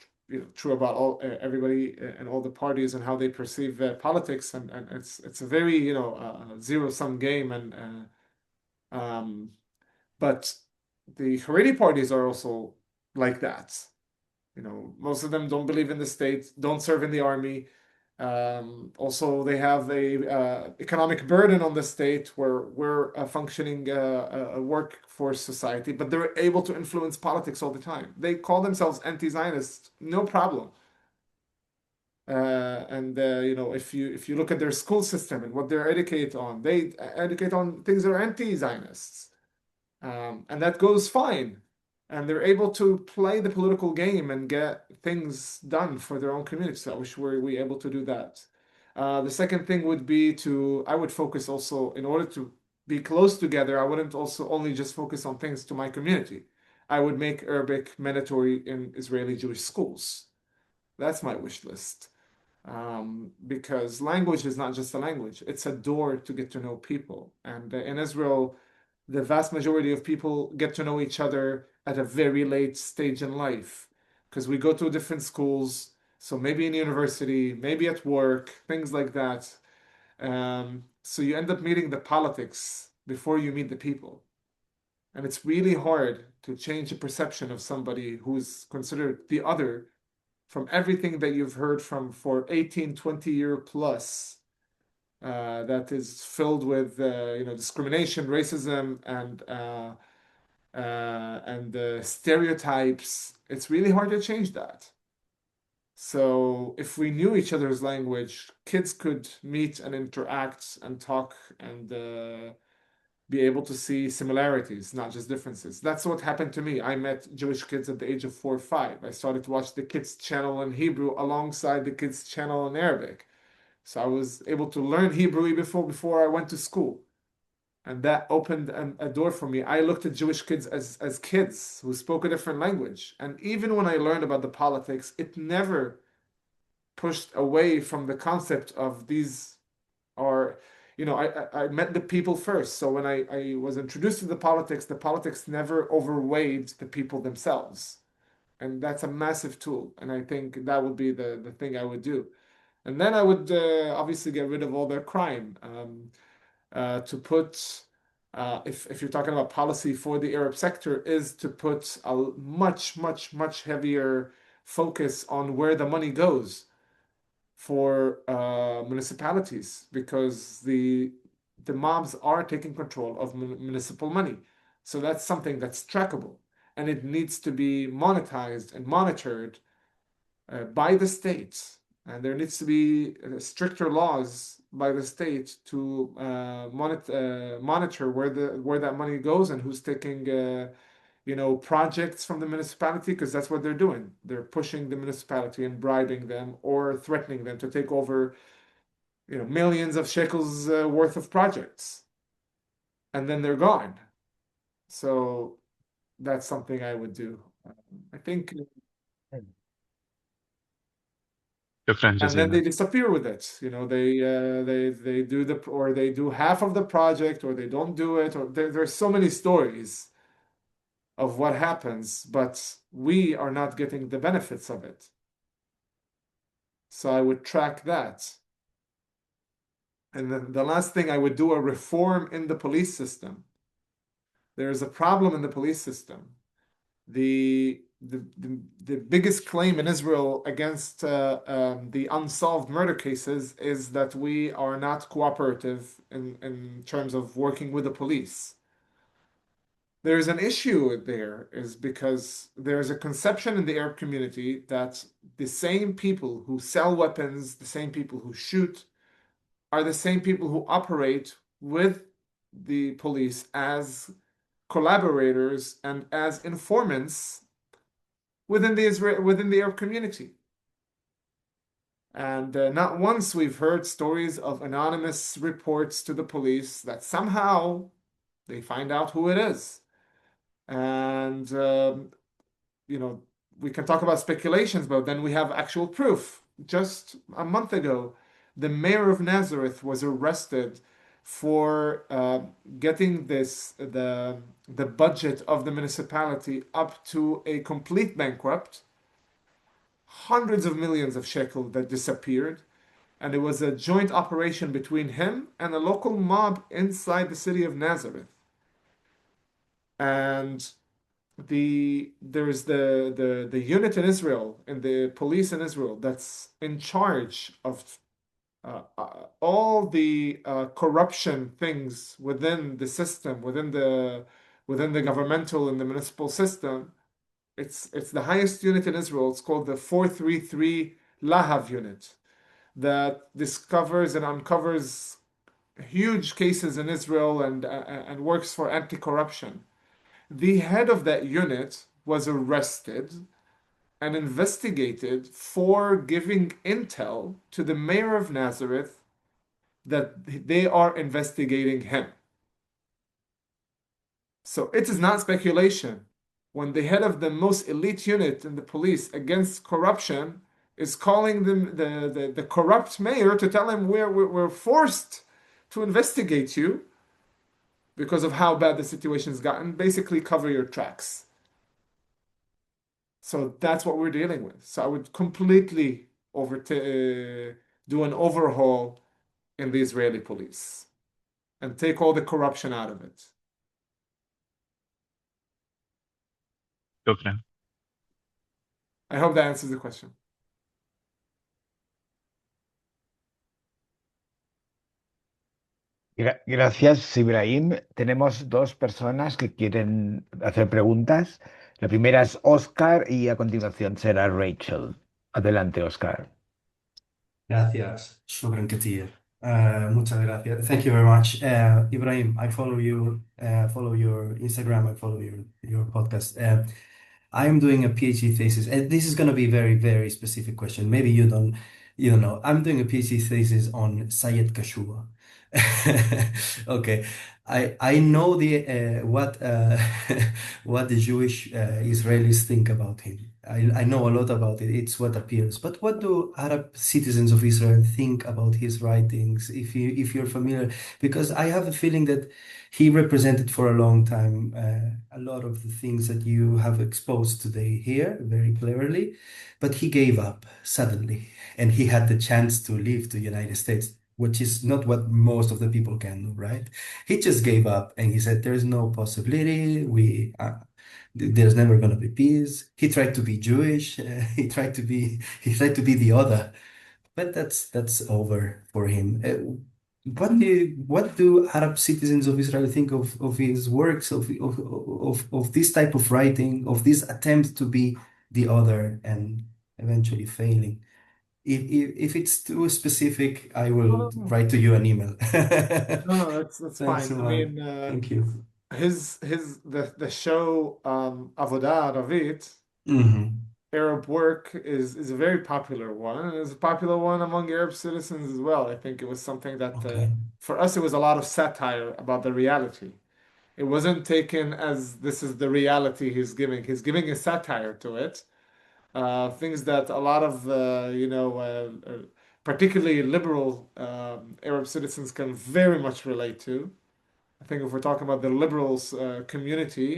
true about all everybody and all the parties and how they perceive politics, and it's a very zero-sum game, and but the Haredi parties are also like that. Most of them don't believe in the state, don't serve in the army. Also, they have a economic burden on the state where we're a functioning workforce society, but they're able to influence politics all the time. They call themselves anti-Zionist, no problem. And if you look at their school system and what they they educate on things that are anti-Zionists. And that goes fine. And they're able to play the political game and get things done for their own communities. So I wish we able to do that. The second thing would be I would focus also, in order to be close together, I wouldn't also only just focus on things to my community. I would make Arabic mandatory in Israeli Jewish schools. That's my wish list. Because language is not just a language, it's a door to get to know people. And in Israel, the vast majority of people get to know each other at a very late stage in life because we go to different schools. So maybe in university, maybe at work, things like that. So you end up meeting the politics before you meet the people. And it's really hard to change the perception of somebody who's considered the other from everything that you've heard from for 18, 20-year plus. That is filled with discrimination, racism, and stereotypes. It's really hard to change that. So if we knew each other's language, kids could meet and interact and talk and be able to see similarities, not just differences. That's what happened to me. I met Jewish kids at the age of 4 or 5. I started to watch the kids' channel in Hebrew alongside the kids' channel in Arabic. So I was able to learn Hebrew before I went to school. And that opened a door for me. I looked at Jewish kids as kids who spoke a different language. And even when I learned about the politics, it never pushed away from the concept of these are, I met the people first. So when I was introduced to the politics never overweighed the people themselves. And that's a massive tool. And I think that would be the thing I would do. And then I would obviously get rid of all their crime. To put, if you're talking about policy for the Arab sector, is to put a much, much, much heavier focus on where the money goes for municipalities, because the mobs are taking control of municipal money. So that's something that's trackable, and it needs to be monetized and monitored by the state. And there needs to be stricter laws by the state to monitor where that money goes and who's taking projects from the municipality, because that's what they're doing. They're pushing the municipality and bribing them or threatening them to take over, millions of shekels worth of projects, and then they're gone. So that's something I would do. I think, شكرا and then they جزيلا. disappear with it. They do or they do half of the project, or they don't do it, or there's so many stories of what happens, but we are not getting the benefits of it. So I would track that. And then the last thing, I would do a reform in the police system. There is a problem in the police system. The biggest claim in Israel against the unsolved murder cases is that we are not cooperative in terms of working with the police. There's an issue there, is because there's a conception in the Arab community that the same people who sell weapons, the same people who shoot, are the same people who operate with the police as collaborators and as informants within the Arab community. And not once we've heard stories of anonymous reports to the police that somehow they find out who it is. And we can talk about speculations, but then we have actual proof. Just a month ago, the mayor of Nazareth was arrested for getting the budget of the municipality up to a complete bankrupt, hundreds of millions of shekels that disappeared, and it was a joint operation between him and a local mob inside the city of Nazareth. And there's the unit in Israel, and the police in Israel, that's in charge of all the corruption things within the system, within the governmental and the municipal system. It's the highest unit in Israel. It's called the 433 Lahav unit, that discovers and uncovers huge cases in Israel and works for anti-corruption. The head of that unit was arrested and investigated for giving intel to the mayor of Nazareth that they are investigating him. So it is not speculation when the head of the most elite unit in the police against corruption is calling them the corrupt mayor to tell him we're forced to investigate you because of how bad the situation's gotten. Basically, cover your tracks. So that's what we're dealing with. So I would completely do an overhaul in the Israeli police and take all the corruption out of it. شكرا. I hope that answers the question. Gracias, Ibrahim. Tenemos dos personas que quieren hacer preguntas. La primera es Oscar y a continuación será Rachel. Adelante, Oscar. Gracias. شكرا كثير. Muchas gracias. Thank you very much. Ibrahim, I follow you, follow your Instagram, I follow your podcast. I'm doing a PhD thesis, and this is going to be a very, very specific question. Maybe you don't know. I'm doing a PhD thesis on Sayed Kashua. Okay, I know the what what the Jewish Israelis think about him. I know a lot about it. It's what appears. But what do Arab citizens of Israel think about his writings? If you're familiar, because I have a feeling that he represented for a long time a lot of the things that you have exposed today here very cleverly, but he gave up suddenly, and he had the chance to leave to United States, which is not what most of the people can do, right? He just gave up and he said, "There's no possibility. There's never going to be peace." He tried to be Jewish. He tried to be the other, but that's over for him. What do Arab citizens of Israel think of his works, of this type of writing, of this attempt to be the other and eventually failing? If it's too specific, I will Oh, write to you an email. no, no, that's Thanks fine. a I lot. mean, Thank you. the show Avodah Aravit, Hmm. Arab work is a very popular one, and it's a popular one among Arab citizens as well. I think it was something that Okay. for us it was a lot of satire about the reality. It wasn't taken as this is the reality he's giving. He's giving a satire to it. Things that a lot of particularly liberal Arab citizens can very much relate to. I think if we're talking about the liberals community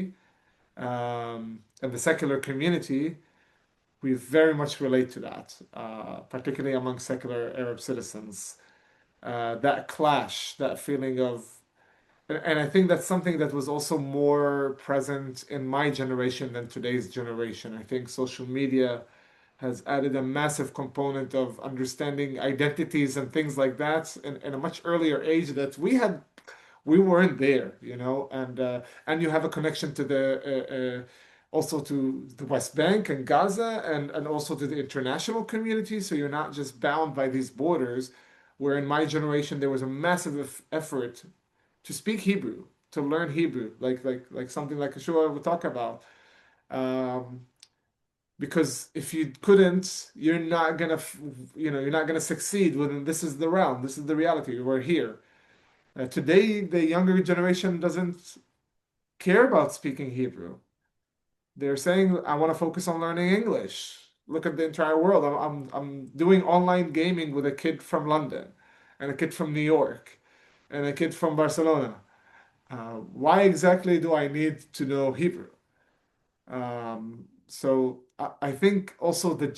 and the secular community, we very much relate to that, particularly among secular Arab citizens. That clash, that feeling of, and I think that's something that was also more present in my generation than today's generation. I think social media has added a massive component of understanding identities and things like that in a much earlier age that we weren't there, and you have a connection to the also to the West Bank and Gaza and also to the international community. So you're not just bound by these borders. Where in my generation there was a massive effort to speak Hebrew, to learn Hebrew, like something like Yeshua would talk about. Um, because if you couldn't, you're not gonna succeed within this is the realm, this is the reality. We're here. Today, the younger generation doesn't care about speaking Hebrew. They're saying, I want to focus on learning English. Look at the entire world. I'm doing online gaming with a kid from London and a kid from New York and a kid from Barcelona. Why exactly do I need to know Hebrew? So I think also the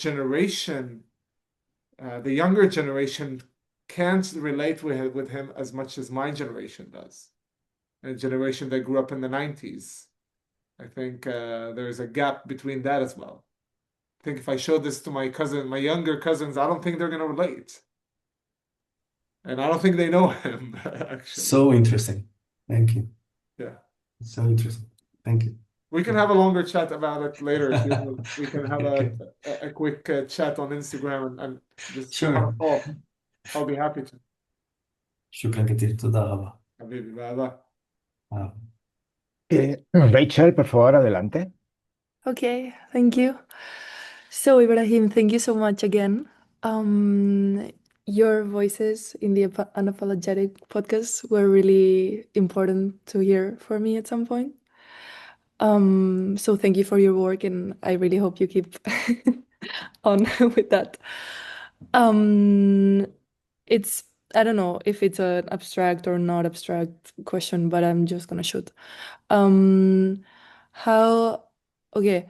younger generation can't relate with him as much as my generation does. A generation that grew up in the 90s. I think there's a gap between that as well. I think if I show this to my younger cousins, I don't think they're going to relate. And I don't think they know him, actually. So interesting. Thank you. Yeah. So interesting. Thank you. We can have a longer chat about it later if you want. We can have Okay. a quick chat on Instagram and just have a Sure. talk. I'll be happy to. شكرا كثير. تודה רבה. حبيبي بقى. آه. Rachel, por favor, adelante. Okay, thank you. So, Ibrahim, thank you so much again. Your voices in the Unapologetic podcast were really important to hear for me at some point. So thank you for your work, and I really hope you keep on with that. It's I don't know if it's an abstract or not abstract question, but I'm just gonna shoot. Um, how okay,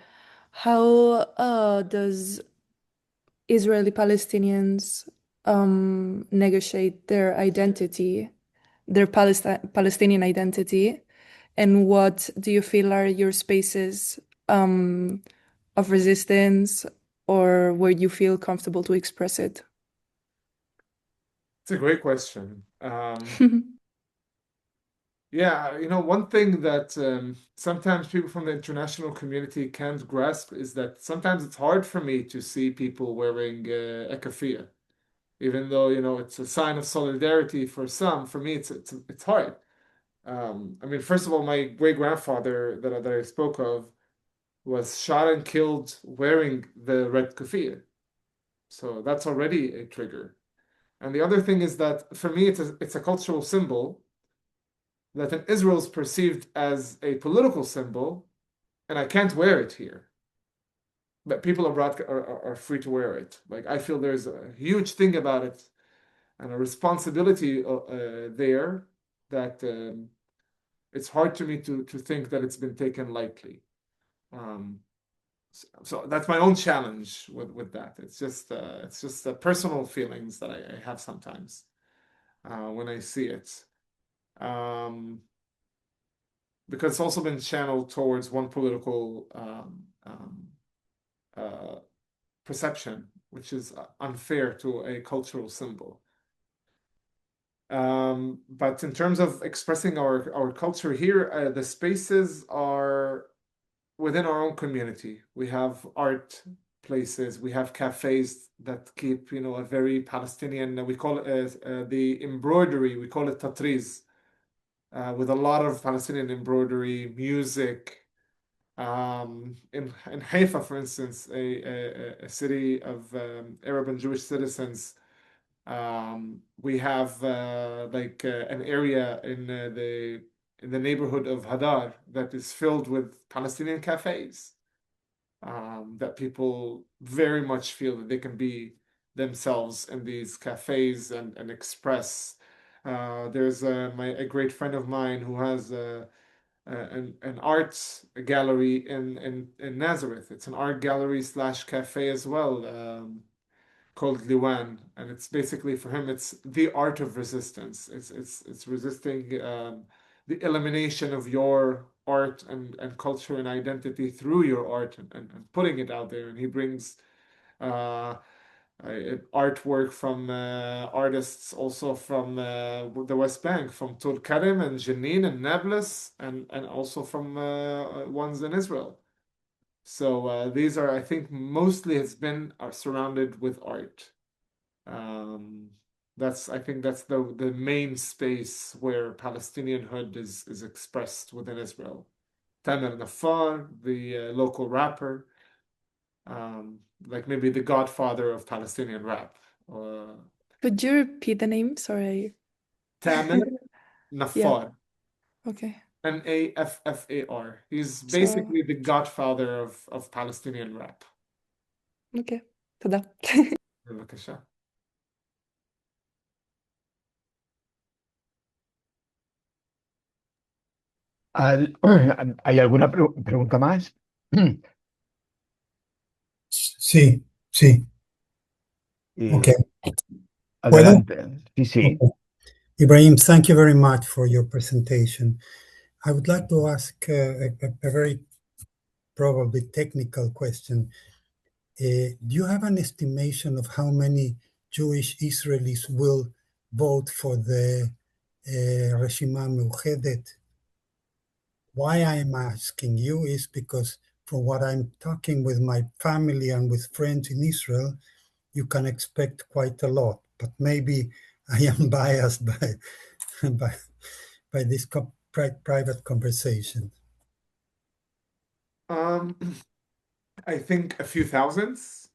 how does Israeli Palestinians negotiate their identity, their Palestinian identity, and what do you feel are your spaces of resistance or where you feel comfortable to express it? It's a great question. Yeah, one thing that sometimes people from the international community can't grasp is that sometimes it's hard for me to see people wearing a keffiyeh, even though, it's a sign of solidarity for some. For me, it's hard. I mean, first of all, my great grandfather that I spoke of was shot and killed wearing the red keffiyeh, so that's already a trigger. And the other thing is that for me, it's a cultural symbol that in Israel is perceived as a political symbol, and I can't wear it here. But people abroad are free to wear it. Like I feel there's a huge thing about it and a responsibility there that it's hard to me to think that it's been taken lightly. Um, so that's my own challenge with that. It's just personal feelings that I have sometimes when I see it. Um, because it's also been channeled towards one political uh, perception, which is unfair to a cultural symbol. But in terms of expressing our culture here, the spaces are within our own community. We have art places, we have cafes that keep, a very Palestinian, we call it the embroidery, we call it tatriz, with a lot of Palestinian embroidery, music. In Haifa, for instance, a city of Arab and Jewish citizens, we have like an area in the neighborhood of Hadar that is filled with Palestinian cafes, that people very much feel that they can be themselves in these cafes and express. There's a great friend of mine who has an art gallery in Nazareth. It's an art gallery slash cafe as well, called Liwan, and it's basically for him it's the art of resistance. It's resisting the elimination of your art and culture and identity through your art and putting it out there. And he brings uh, artwork from artists also from the West Bank, from Tul Karim and Jenin and Nablus, and also from ones in Israel. So these are, I think, mostly has been are surrounded with art. Um, I think that's the main space where Palestinianhood is expressed within Israel. Tamer Nafar, the local rapper, like maybe the godfather of Palestinian rap. Uh, Could you repeat the name? Sorry. Tamer Yeah, Nafar, okay. Naffar. He's So, basically the godfather of Palestinian rap. okay. תודה. בבקשה. ¿Hay alguna pregunta más? Sí, sí. Okay. ¿Puedo? Adelante. Sí, sí. Okay. Ibrahim, thank you very much for your presentation. I would like to ask a very probably technical question. Do you have an estimation of how many Jewish Israelis will vote for the Reshima Meuchedet? Why I'm asking you is because from what I'm talking with my family and with friends in Israel, you can expect quite a lot, but maybe I am biased by, by this private conversation. I think a few thousands,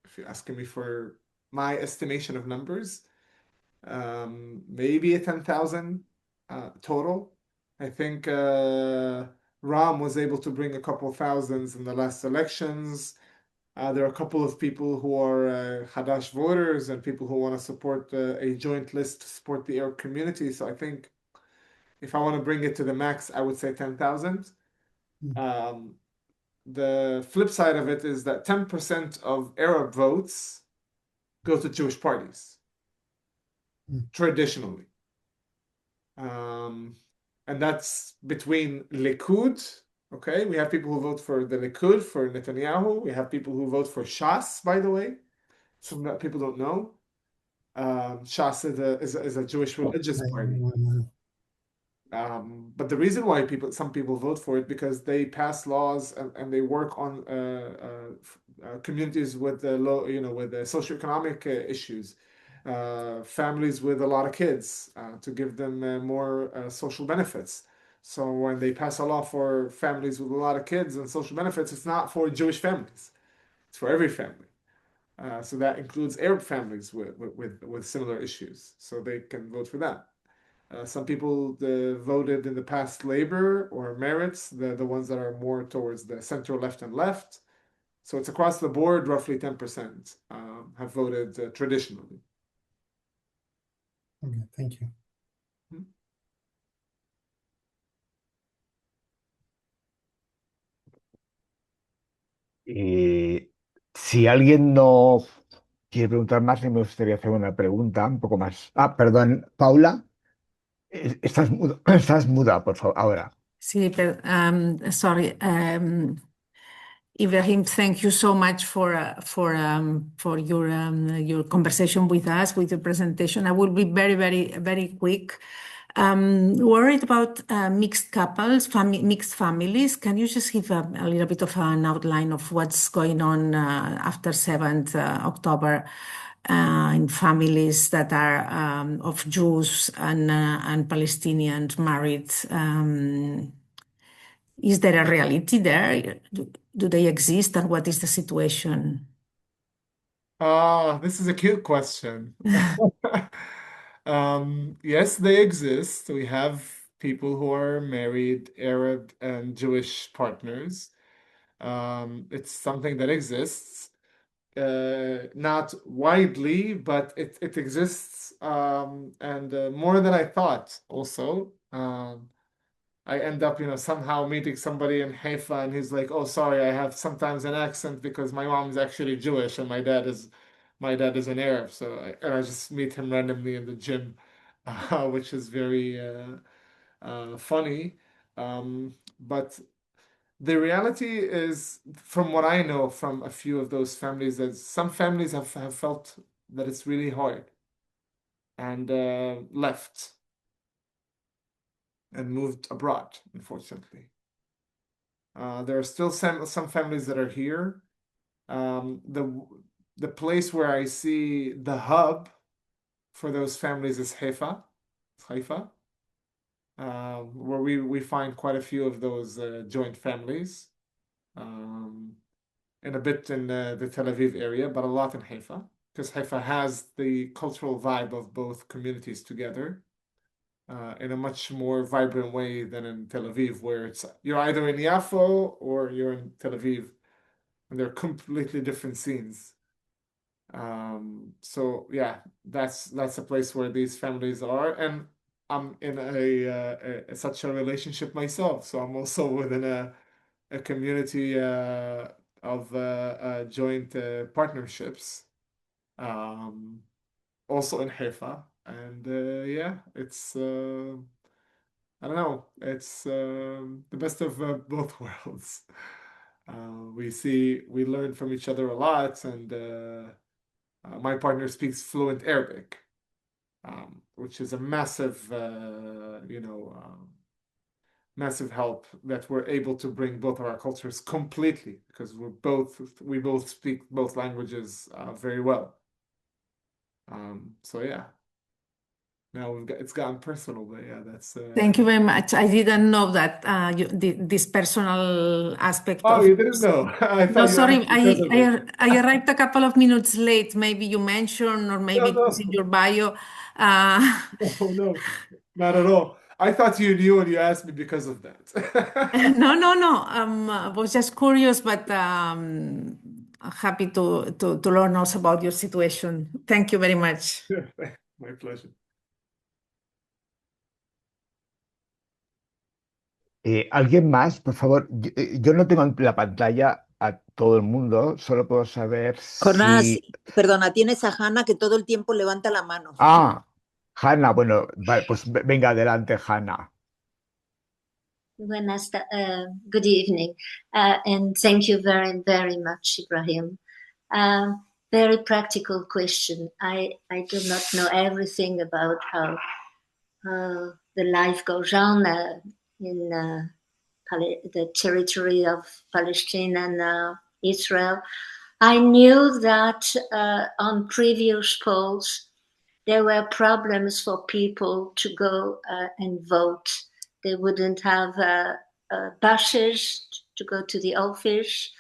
if you're asking me for my estimation of numbers, maybe a 10,000 total. I think Ram was able to bring a couple of thousands in the last elections. There are a couple of people who are Hadash voters and people who want to support a joint list to support the Arab community. So I think if I want to bring it to the max, I would say 10,000. The flip side of it is that 10% of Arab votes go to Jewish parties, traditionally. And that's between Likud, okay? We have people who vote for the Likud, for Netanyahu. We have people who vote for Shas, by the way. Some that people don't know. Shas is a Jewish religious party. But the reason why some people vote for it because they pass laws and they work on communities with low, with socioeconomic issues, families with a lot of kids, to give them more social benefits. So when they pass a law for families with a lot of kids and social benefits, it's not for Jewish families; it's for every family. So that includes Arab families with similar issues. So they can vote for that. Some people voted in the past Labor or Merits, the ones that are more towards the center left and left. So it's across the board, roughly 10% have voted traditionally. Okay, thank you. Si alguien no quiere preguntar más, me gustaría hacer una pregunta un poco más. Ah, perdón, Paula, estás muda, por favor, ahora. Sí, pero, sorry. Ibrahim, thank you so much for your conversation with us, with your presentation. I will be very quick. Worried about mixed couples, mixed families. Can you just give a little bit of an outline of what's going on after 7th October in families that are of Jews and Palestinians married? Is there a reality there? Do they exist, and what is the situation? This is a cute question. Yes, they exist. We have people who are married, Arab and Jewish partners. It's something that exists, not widely, but it exists, and more than I thought also. I end up, somehow meeting somebody in Haifa, and he's like, "Oh, sorry, I have sometimes an accent because my mom is actually Jewish and my dad is an Arab." And I just meet him randomly in the gym, which is very funny. But the reality is, from what I know from a few of those families, that some families have felt that it's really hard and left and moved abroad, unfortunately. There are still some families that are here. The place where I see the hub for those families is Haifa, where we find quite a few of those joint families, and a bit in the Tel Aviv area, but a lot in Haifa, because Haifa has the cultural vibe of both communities together. In a much more vibrant way than in Tel Aviv, where you're either in Yafo or you're in Tel Aviv, and they're completely different scenes. So yeah, that's a place where these families are, and I'm in such a relationship myself. So I'm also within a community of joint partnerships, also in Haifa. And yeah, it's I don't know, it's the best of both worlds. We learn from each other a lot, and my partner speaks fluent Arabic, which is a massive help that we're able to bring both of our cultures completely, because we both speak both languages very well. So yeah. Now it's gotten personal, but yeah, that's. Thank you very much. I didn't know that this personal aspect Oh, of. you didn't know? I No, thought you sorry, asked because of it. I arrived a couple of minutes late. Maybe you mentioned, or maybe No, it was in no, your bio. Uh, no, not at all. I thought you knew and you asked me because of that. no. I was just curious, but happy to learn also about your situation. Thank you very much. My pleasure. ¿Alguien más, por favor? Yo no tengo en la pantalla a todo el mundo, solo puedo saber Jonás, si... perdona, tienes a Hanna que todo el tiempo levanta la mano. Ah, Hanna, bueno, vale, pues venga adelante, Hanna. Good evening, and thank you very, very much, Ibrahim. Very practical question. I do not know everything about how the life goes on in the territory of Palestine and Israel. I knew that on previous polls, there were problems for people to go and vote. They wouldn't have buses to go to the office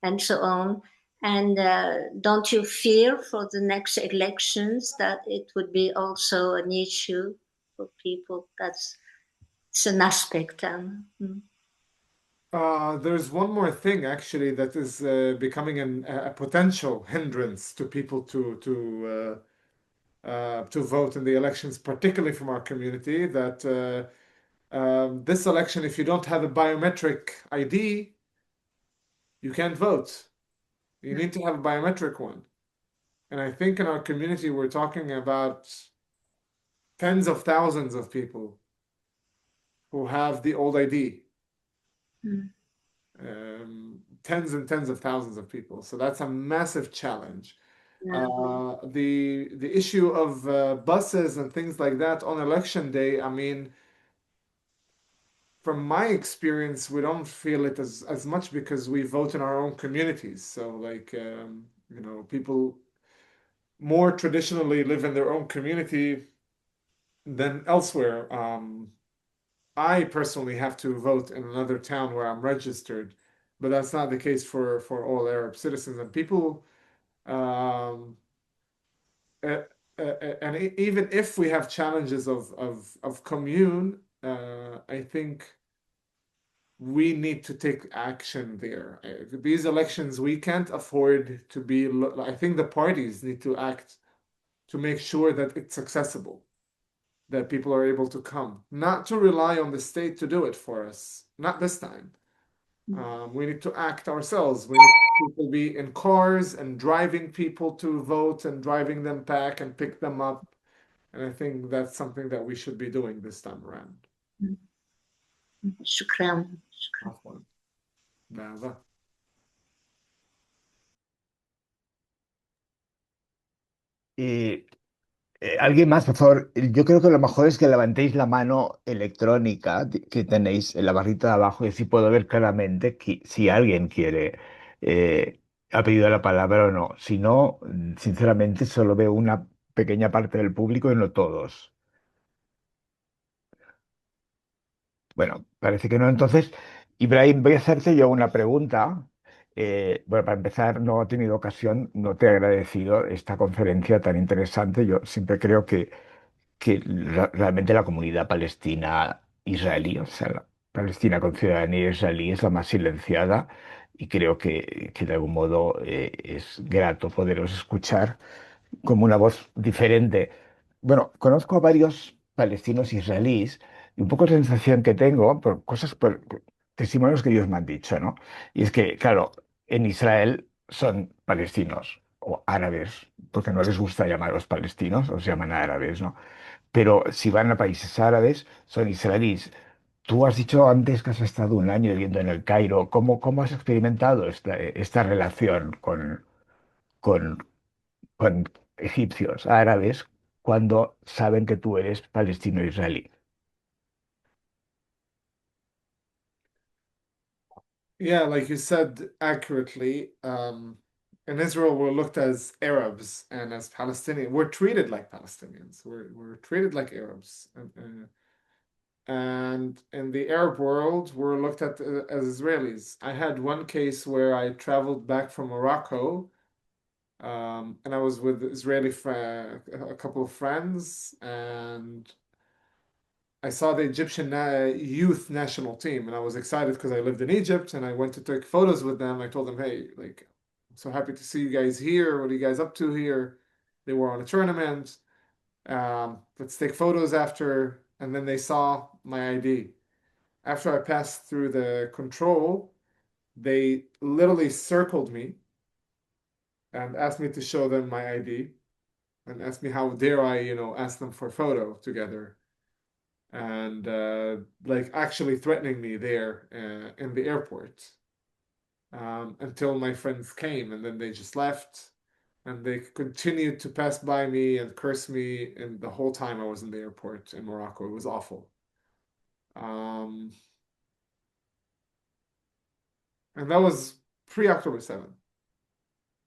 and so on. And don't you fear for the next elections that it would be also an issue for people? It's an aspect. There's one more thing actually that is becoming a potential hindrance to people to vote in the elections, particularly from our community. That this election, if you don't have a biometric ID, you can't vote. You need to have a biometric one. And I think in our community, we're talking about tens of thousands of people who have the old ID. Tens and tens of thousands of people. So that's a massive challenge. The issue of buses and things like that on election day, I mean, from my experience, we don't feel it as much because we vote in our own communities. So like, people more traditionally live in their own community than elsewhere. I personally have to vote in another town where I'm registered, but that's not the case for all Arab citizens and people. Um, uh, and even if we have challenges of commune, I think we need to take action there. These elections, we can't afford to be. I think the parties need to act to make sure that it's accessible, that people are able to come, not to rely on the state to do it for us. Not this time. We need to act ourselves. We need people be in cars and driving people to vote and driving them back and pick them up. And I think that's something that we should be doing this time around. شكرا. عفواً. Nada. Y alguien más, por favor. Yo creo que lo mejor es que levantéis la mano electrónica que tenéis en la barrita de abajo y así puedo ver claramente si alguien quiere, ha pedido la palabra o no. Si no, sinceramente, solo veo una pequeña parte del público y no todos. Bueno, parece que no. Entonces, Ibrahim, voy a hacerte yo una pregunta. Bueno, para empezar, no he tenido ocasión, no te he agradecido esta conferencia tan interesante. Yo siempre creo que realmente la comunidad palestina-israelí, o sea, la Palestina con ciudadanía israelí es la más silenciada y creo que de algún modo es grato poderos escuchar como una voz diferente. Bueno, conozco a varios palestinos israelíes y un poco la sensación que tengo por cosas, por testimonios que ellos me han dicho, ¿no? Y es que, claro, en Israel son palestinos o árabes, porque no les gusta llamar a los palestinos, los llaman árabes, ¿no? Pero si van a países árabes, son israelíes. Tú has dicho antes que has estado un año viviendo en el Cairo. ¿Cómo has experimentado esta relación con, con egipcios, árabes, cuando saben que tú eres palestino-israelí? Yeah, like you said accurately, in Israel, we're looked as Arabs and as Palestinians. We're treated like Palestinians. We're treated like Arabs. And in the Arab world, we're looked at as Israelis. I had one case where I traveled back from Morocco, and I was with a couple of friends, and I saw the Egyptian youth national team, and I was excited because I lived in Egypt, and I went to take photos with them. I told them, "Hey, like, I'm so happy to see you guys here. What are you guys up to here?" They were on a tournament. Let's take photos after. And then they saw my ID. After I passed through the control, they literally circled me and asked me to show them my ID and asked me how dare I, ask them for a photo together. And like actually threatening me there in the airport until my friends came, and then they just left. And they continued to pass by me and curse me, and the whole time I was in the airport in Morocco. It was awful. And that was pre-October 7th.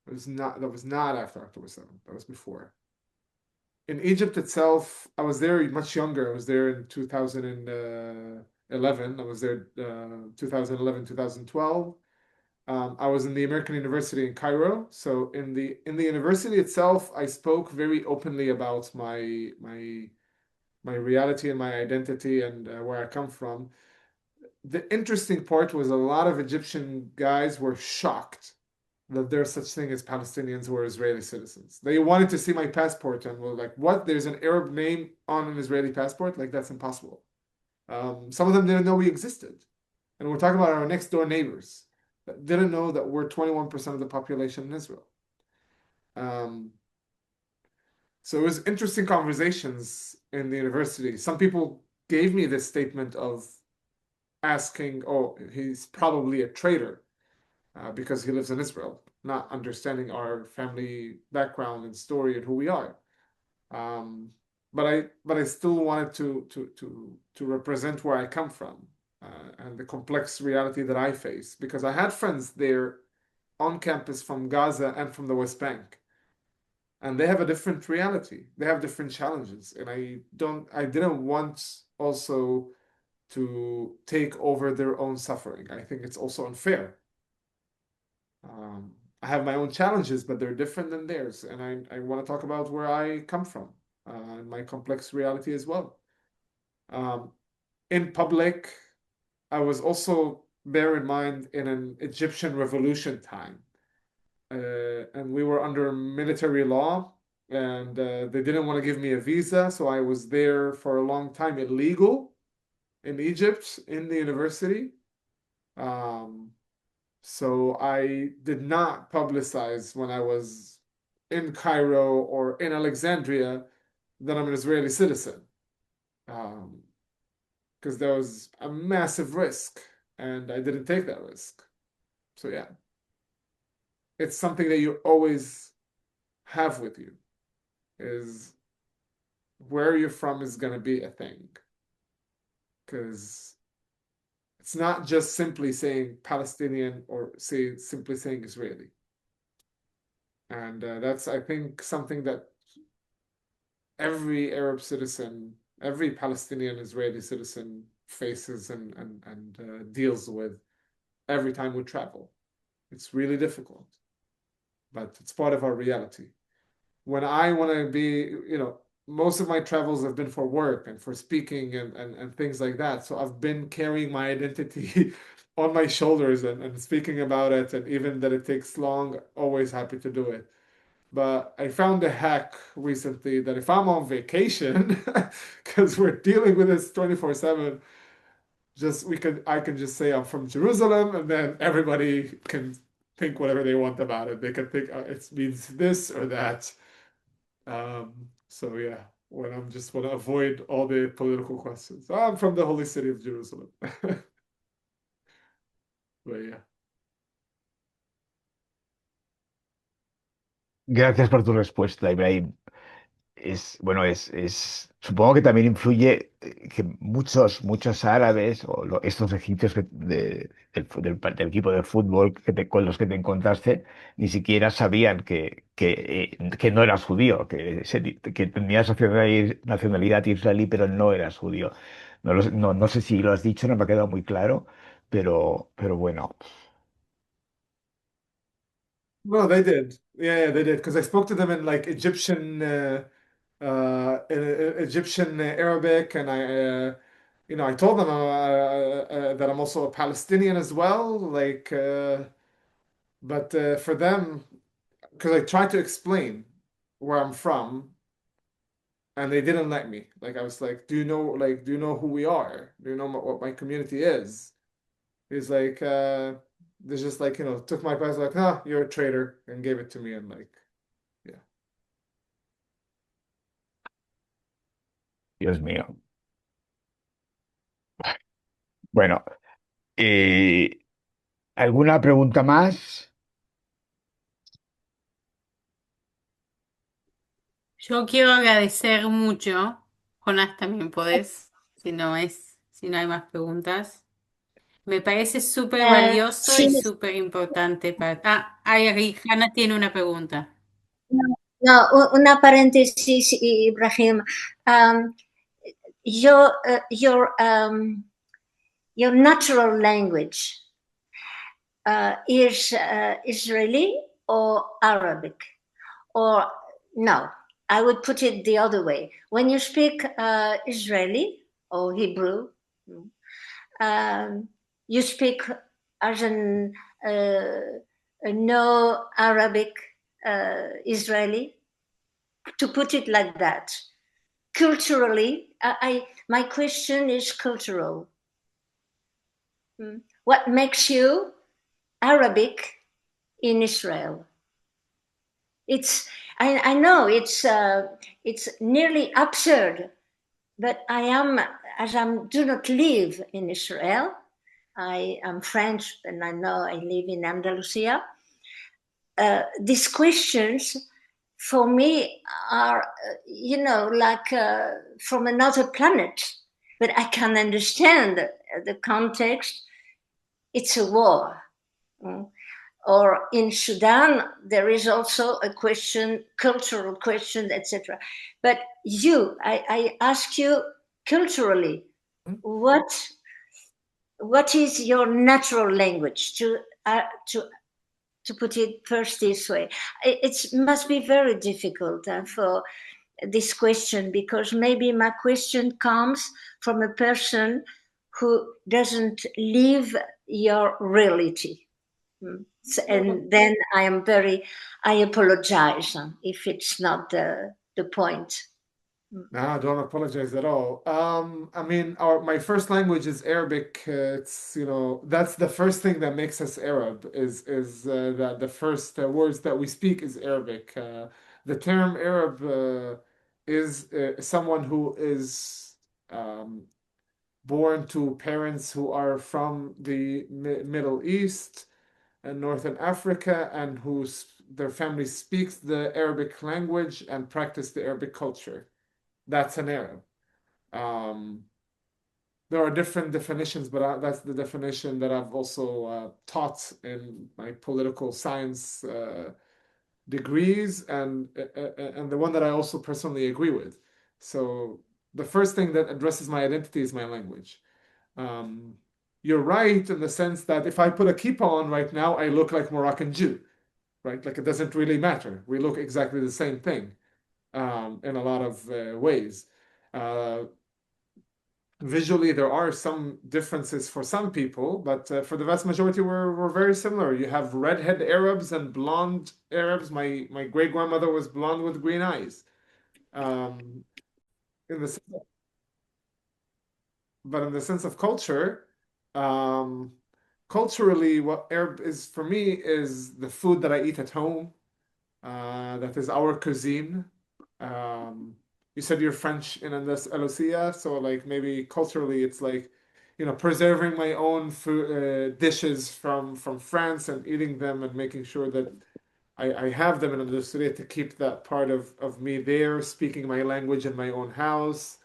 That was not after October 7th. That was before. In Egypt itself, I was there much younger. I was there in 2011. I was there 2011, 2012. I was in the American University in Cairo. So in the university itself, I spoke very openly about my reality and my identity and where I come from. The interesting part was a lot of Egyptian guys were shocked that there's such thing as Palestinians who are Israeli citizens. They wanted to see my passport and were like, "What? There's an Arab name on an Israeli passport? Like that's impossible." Some of them didn't know we existed, and we're talking about our next door neighbors that didn't know that we're 21% of the population in Israel. So it was interesting conversations in the university. Some people gave me this statement of asking, "Oh, he's probably a traitor because he lives in Israel," not understanding our family background and story and who we are. But I still wanted to represent where I come from and the complex reality that I face because I had friends there on campus from Gaza and from the West Bank, and they have a different reality. They have different challenges, and I didn't want also to take over their own suffering. I think it's also unfair. I have my own challenges, but they're different than theirs, and I want to talk about where I come from and my complex reality as well. In public, I was also, bear in mind, in an Egyptian revolution time, and we were under military law, and they didn't want to give me a visa, so I was there for a long time illegal in Egypt in the university. So I did not publicize when I was in Cairo or in Alexandria that I'm an Israeli citizen, because there was a massive risk, and I didn't take that risk. So yeah, it's something that you always have with you, is where you're from is going to be a thing, because it's not just simply saying Palestinian or simply saying Israeli. And that's, I think, something that every Arab citizen, every Palestinian Israeli citizen faces and deals with every time we travel. It's really difficult, but it's part of our reality. When I want to be, most of my travels have been for work and for speaking and things like that. So I've been carrying my identity on my shoulders and speaking about it. And even that it takes long, always happy to do it. But I found a hack recently that if I'm on vacation, because we're dealing with this 24/7, I can just say I'm from Jerusalem, and then everybody can think whatever they want about it. They can think it means this or that. So yeah, when I'm just want to avoid all the political questions. I'm from the holy city of Jerusalem. But yeah. Gracias por tu respuesta, Ibrahim. Supongo que también influye que muchos árabes o estos egipcios del equipo de fútbol con los que te encontraste ni siquiera sabían que no eras judío, que tenías nacionalidad israelí, pero no eras judío. No sé si lo has dicho, no me ha quedado muy claro, pero bueno. No, they did. Yeah, they did. Because I spoke to them in like Egyptian, Egyptian Arabic, and I told them that I'm also a Palestinian as well. Like, but for them, because I tried to explain where I'm from, and they didn't let me. Like, I was like, do you know who we are? Do you know what my community is? He's like, they just like, took my passport, like, "Ah, you're a traitor," and gave it to me, and like, yeah. Dios mío. Bueno, eh, ¿alguna pregunta más? Yo quiero agradecer mucho. Jonás, también podés, si no hay más preguntas. Me parece súper valioso y Sí, súper importante para... ahí Hanna tiene una pregunta. no, una paréntesis, Ibrahim. Your your natural language is Israeli or Arabic? Or no, I would put it the other way. When you speak Israeli or Hebrew, you speak as a no Arabic Israeli, to put it like that. Culturally, my question is cultural. What makes you Arabic in Israel? I know it's nearly absurd, but do not live in Israel. I am French, and I know I live in Andalusia. These questions for me are, like from another planet, but I can understand the context. It's a war. Or in Sudan, there is also a question, cultural question, etc. But I ask you culturally, what is your natural language? To put it first this way, it must be very difficult for this question, because maybe my question comes from a person who doesn't live your reality. And then I apologize if it's not the point. No, don't apologize at all. I mean, my first language is Arabic. It's, that's the first thing that makes us Arab is that the first words that we speak is Arabic. The term Arab is someone who is born to parents who are from the Middle East and Northern Africa, and their family speaks the Arabic language and practice the Arabic culture. That's an Arab. There are different definitions, but that's the definition that I've also taught in my political science degrees, and the one that I also personally agree with. So the first thing that addresses my identity is my language. You're right in the sense that if I put a kippah on right now, I look like Moroccan Jew, right? Like, it doesn't really matter. We look exactly the same thing in a lot of ways. Visually, there are some differences for some people, but for the vast majority, we're very similar. You have redhead Arabs and blonde Arabs. My great grandmother was blonde with green eyes. In the But in the sense of culture, culturally, what Arab is for me is the food that I eat at home. That is our cuisine. You said you're French in Andalusia, so like maybe culturally it's like, preserving my own food dishes from France and eating them and making sure that I have them in Andalusia to keep that part of me there, speaking my language in my own house.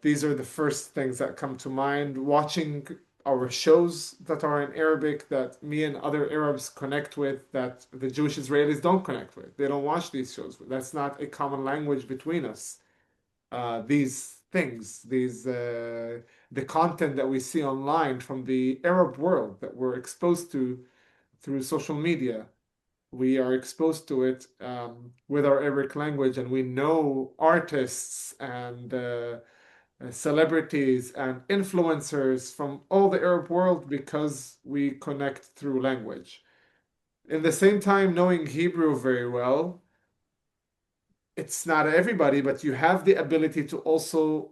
These are the first things that come to mind. Watching our shows that are in Arabic that me and other Arabs connect with, that the Jewish Israelis don't connect with. They don't watch these shows. That's not a common language between us. These things, the content that we see online from the Arab world that we're exposed to through social media, we are exposed to it with our Arabic language, and we know artists and celebrities and influencers from all the Arab world because we connect through language. In the same time, knowing Hebrew very well, it's not everybody, but you have the ability to also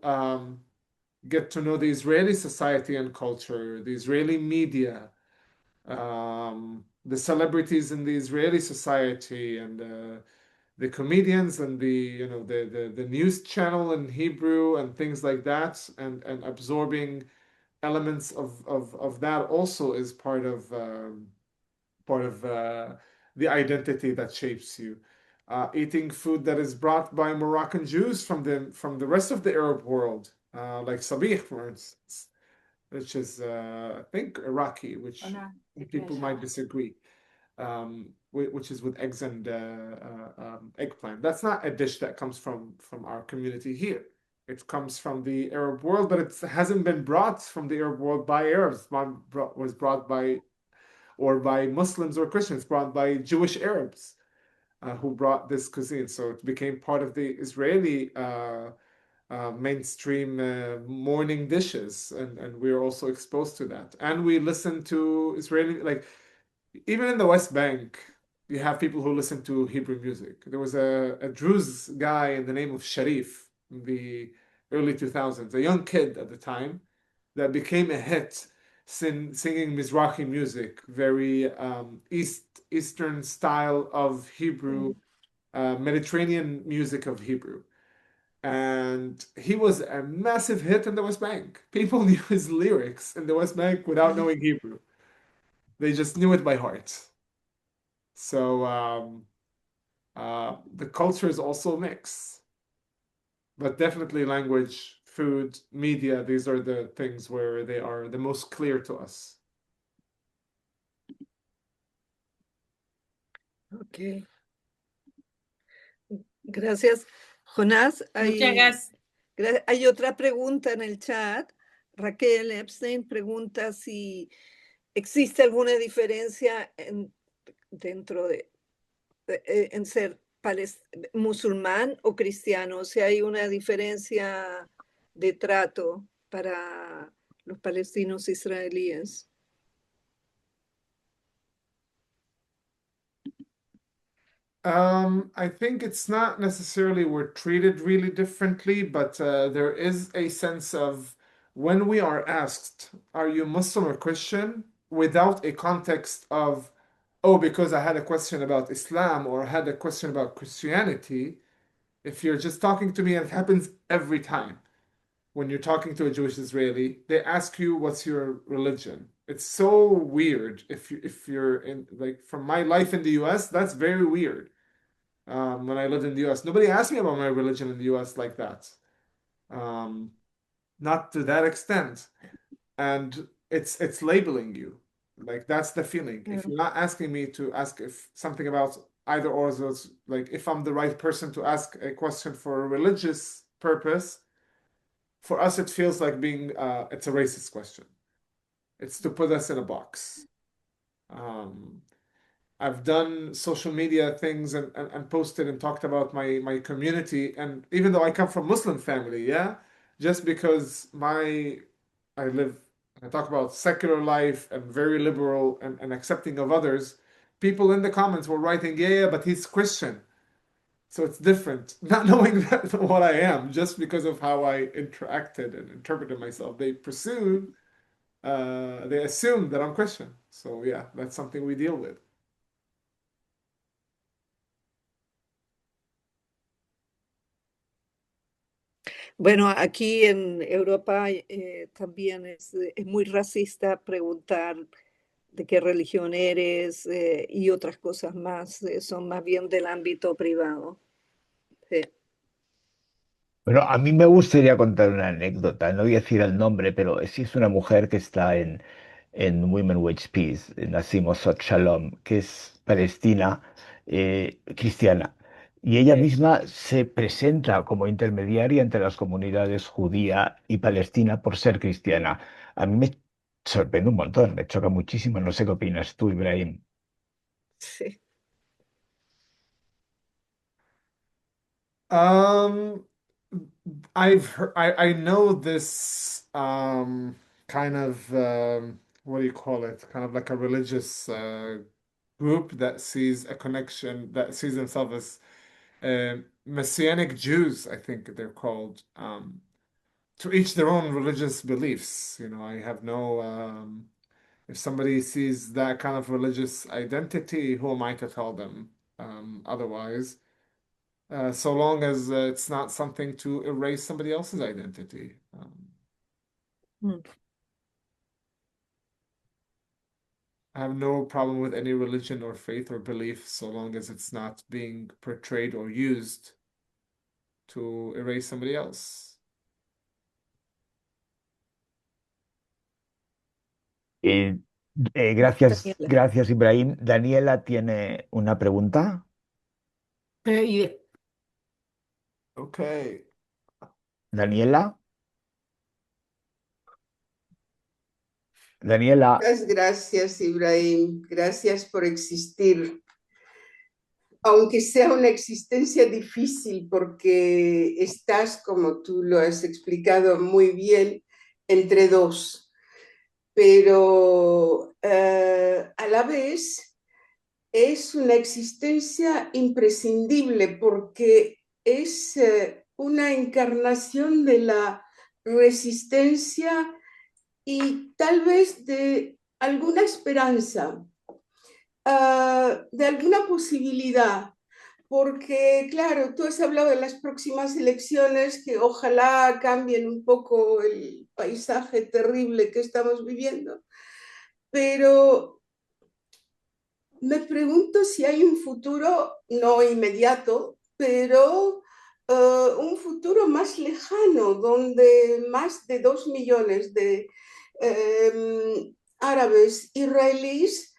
get to know the Israeli society and culture, the Israeli media, the celebrities in the Israeli society, and the comedians and the news channel in Hebrew and things like that, and absorbing elements of that also is part of the identity that shapes you. Eating food that is brought by Moroccan Jews from the rest of the Arab world, like sabich, for instance, which is I think Iraqi, which people might disagree, which is with eggs and eggplant. That's not a dish that comes from our community here. It comes from the Arab world, but it hasn't been brought from the Arab world by Arabs. Was brought by or by Muslims or Christians, brought by Jewish Arabs who brought this cuisine. So it became part of the Israeli mainstream morning dishes, and we're also exposed to that. And we listen to Israeli, like even in the West Bank, you have people who listen to Hebrew music. There was a Druze guy in the name of Sharif in the early 2000s, a young kid at the time that became a hit singing Mizrahi music, very Eastern style of Hebrew, Mediterranean music of Hebrew. And he was a massive hit in the West Bank. People knew his lyrics in the West Bank without knowing Hebrew. They just knew it by heart. So the culture is also mixed, but definitely language, food, media, these are the things where they are the most clear to us. Ok. Gracias. Jonás, Muchas gracias. hay otra pregunta en el chat. Raquel Epstein pregunta si existe alguna diferencia dentro en ser musulmán o cristiano, si hay una diferencia de trato para los palestinos israelíes. I think it's not necessarily we're treated really differently, but there is a sense of when we are asked, are you Muslim or Christian, without a context of, oh, because I had a question about Islam or I had a question about Christianity, if you're just talking to me, and it happens every time when you're talking to a Jewish Israeli, they ask you what's your religion. It's so weird if you're in, like, from my life in the US, that's very weird. When I lived in the US, nobody asked me about my religion in the US like that. Not to that extent. And it's labeling you. Like that's the feeling. If you're not asking me to ask if something about either or those, like if I'm the right person to ask a question for a religious purpose, for us it feels like being it's a racist question. It's to put us in a box. I've done social media things and posted and talked about my community. And even though I come from Muslim family, yeah, just because I talk about secular life and very liberal and accepting of others, people in the comments were writing, yeah, but he's Christian. So it's different. Not knowing that what I am, just because of how I interacted and interpreted myself. They assumed that I'm Christian. So yeah, that's something we deal with. Bueno, aquí en Europa también es muy racista preguntar de qué religión eres y otras cosas más, son más bien del ámbito privado. Sí. Bueno, a mí me gustaría contar una anécdota, no voy a decir el nombre, pero sí es una mujer que está en Women Wage Peace, en Nacimos Sot Shalom, que es palestina, cristiana. Y ella misma se presenta como intermediaria entre las comunidades judía y palestina por ser cristiana. A mí me sorprende un montón, me choca muchísimo. No sé qué opinas tú, Ibrahim. Sí. I know this kind of what do you call it? Kind of like a religious group that sees a connection that sees themselves as Messianic Jews, I think they're called. To each their own religious beliefs. You know, I have no if somebody sees that kind of religious identity, who am I to tell them otherwise? So long as it's not something to erase somebody else's identity. I have no problem with any religion or faith or belief so long as it's not being portrayed or used to erase somebody else. Eh, gracias, Daniela. gracias, Ibrahim. Daniela tiene una pregunta. Y Okay. Daniela, Daniela, Muchas gracias, Ibrahim. Gracias por existir. Aunque sea una existencia difícil, porque estás, como tú lo has explicado muy bien, entre dos. Pero a la vez es una existencia imprescindible porque es una encarnación de la resistencia y tal vez de alguna esperanza, de alguna posibilidad, porque claro, tú has hablado de las próximas elecciones que ojalá cambien un poco el paisaje terrible que estamos viviendo, pero me pregunto si hay un futuro, no inmediato, pero un futuro más lejano, donde más de 2 millones de árabes israelíes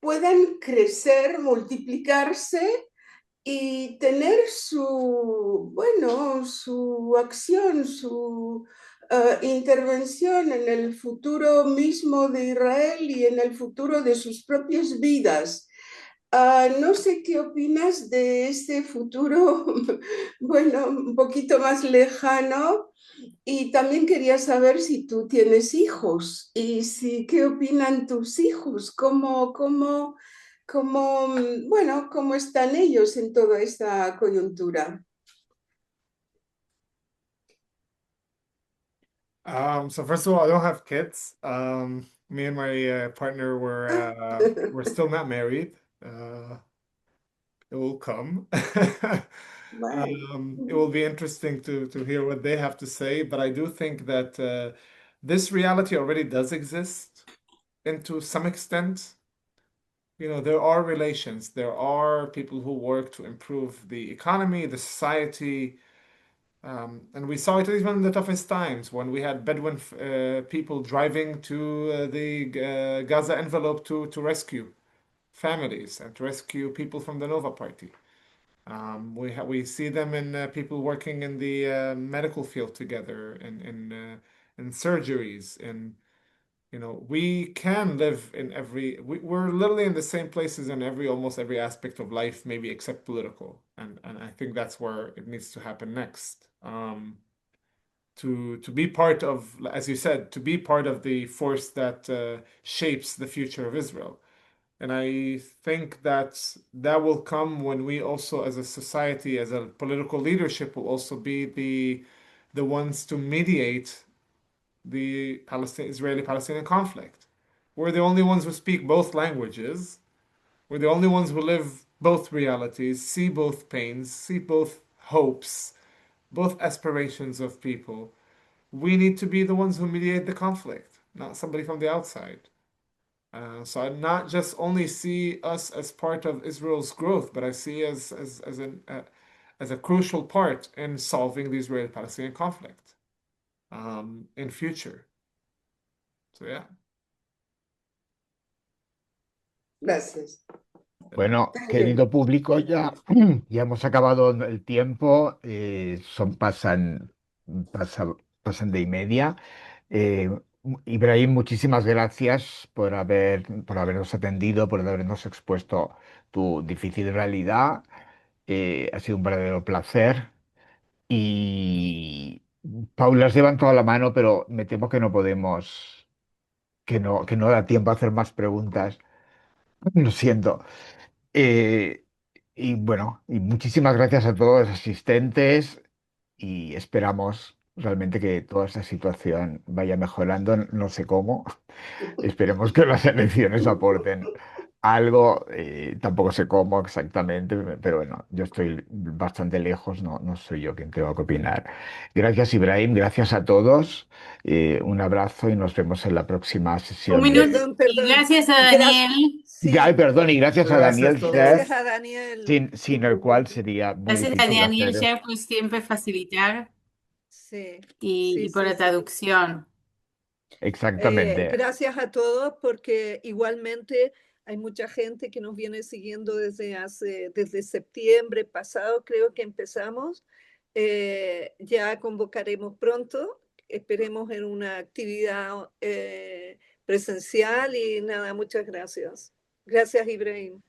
puedan crecer, multiplicarse y tener su, bueno, su acción, su intervención en el futuro mismo de Israel y en el futuro de sus propias vidas. No sé qué opinas de ese futuro, bueno, un poquito más lejano. Y también quería saber si tú tienes hijos y si qué opinan tus hijos, bueno, cómo están ellos en toda esta coyuntura. So first of all, I don't have kids. Me and my partner we're still not married. It will come. It will be interesting to hear what they have to say, but I do think that this reality already does exist, and to some extent, there are relations. There are people who work to improve the economy, the society, and we saw it even in the toughest times when we had Bedouin people driving to the Gaza envelope to rescue families and to rescue people from the Nova Party. We see them in people working in the medical field together, in surgeries, and we can live in we're literally in the same places in almost every aspect of life, maybe except political, and I think that's where it needs to happen next. To be part of, as you said, to be part of the force that shapes the future of Israel. And I think that will come when we also, as a society, as a political leadership, will also be the ones to mediate the Israeli-Palestinian conflict. We're the only ones who speak both languages. We're the only ones who live both realities, see both pains, see both hopes, both aspirations of people. We need to be the ones who mediate the conflict, not somebody from the outside. So I not just only see us as part of Israel's growth, but I see as a crucial part in solving the Israeli-Palestinian conflict in future. So yeah. Gracias. Bueno, querido público, ya hemos acabado el tiempo, pasan de y media. Eh, Ibrahim, muchísimas gracias por habernos atendido, por habernos expuesto tu difícil realidad. Ha sido un verdadero placer. Y Paula, has levantado la mano, pero me temo que no podemos, que no da tiempo a hacer más preguntas. Lo siento. Eh, y bueno, y muchísimas gracias a todos los asistentes y esperamos realmente que toda esta situación vaya mejorando, no sé cómo. Esperemos que las elecciones aporten algo, tampoco sé cómo exactamente, pero bueno, yo estoy bastante lejos, no soy yo quien tengo que opinar. Gracias, Ibrahim, gracias a todos, un abrazo y nos vemos en la próxima Un sesión minuto. de... Perdón, Y perdón. gracias a Gracias. Daniel. Ay, Sí, perdón, y gracias a Gracias a Daniel todos. gracias Chef, a Daniel. sin el cual sería muy Gracias a difícil Daniel hacer. Chef por siempre facilitar Sí, y sí, por sí, la sí. traducción. Exactamente. Gracias a todos porque igualmente hay mucha gente que nos viene siguiendo desde septiembre pasado, creo que empezamos, ya convocaremos pronto, esperemos en una actividad presencial y nada, muchas gracias. Gracias, Ibrahim.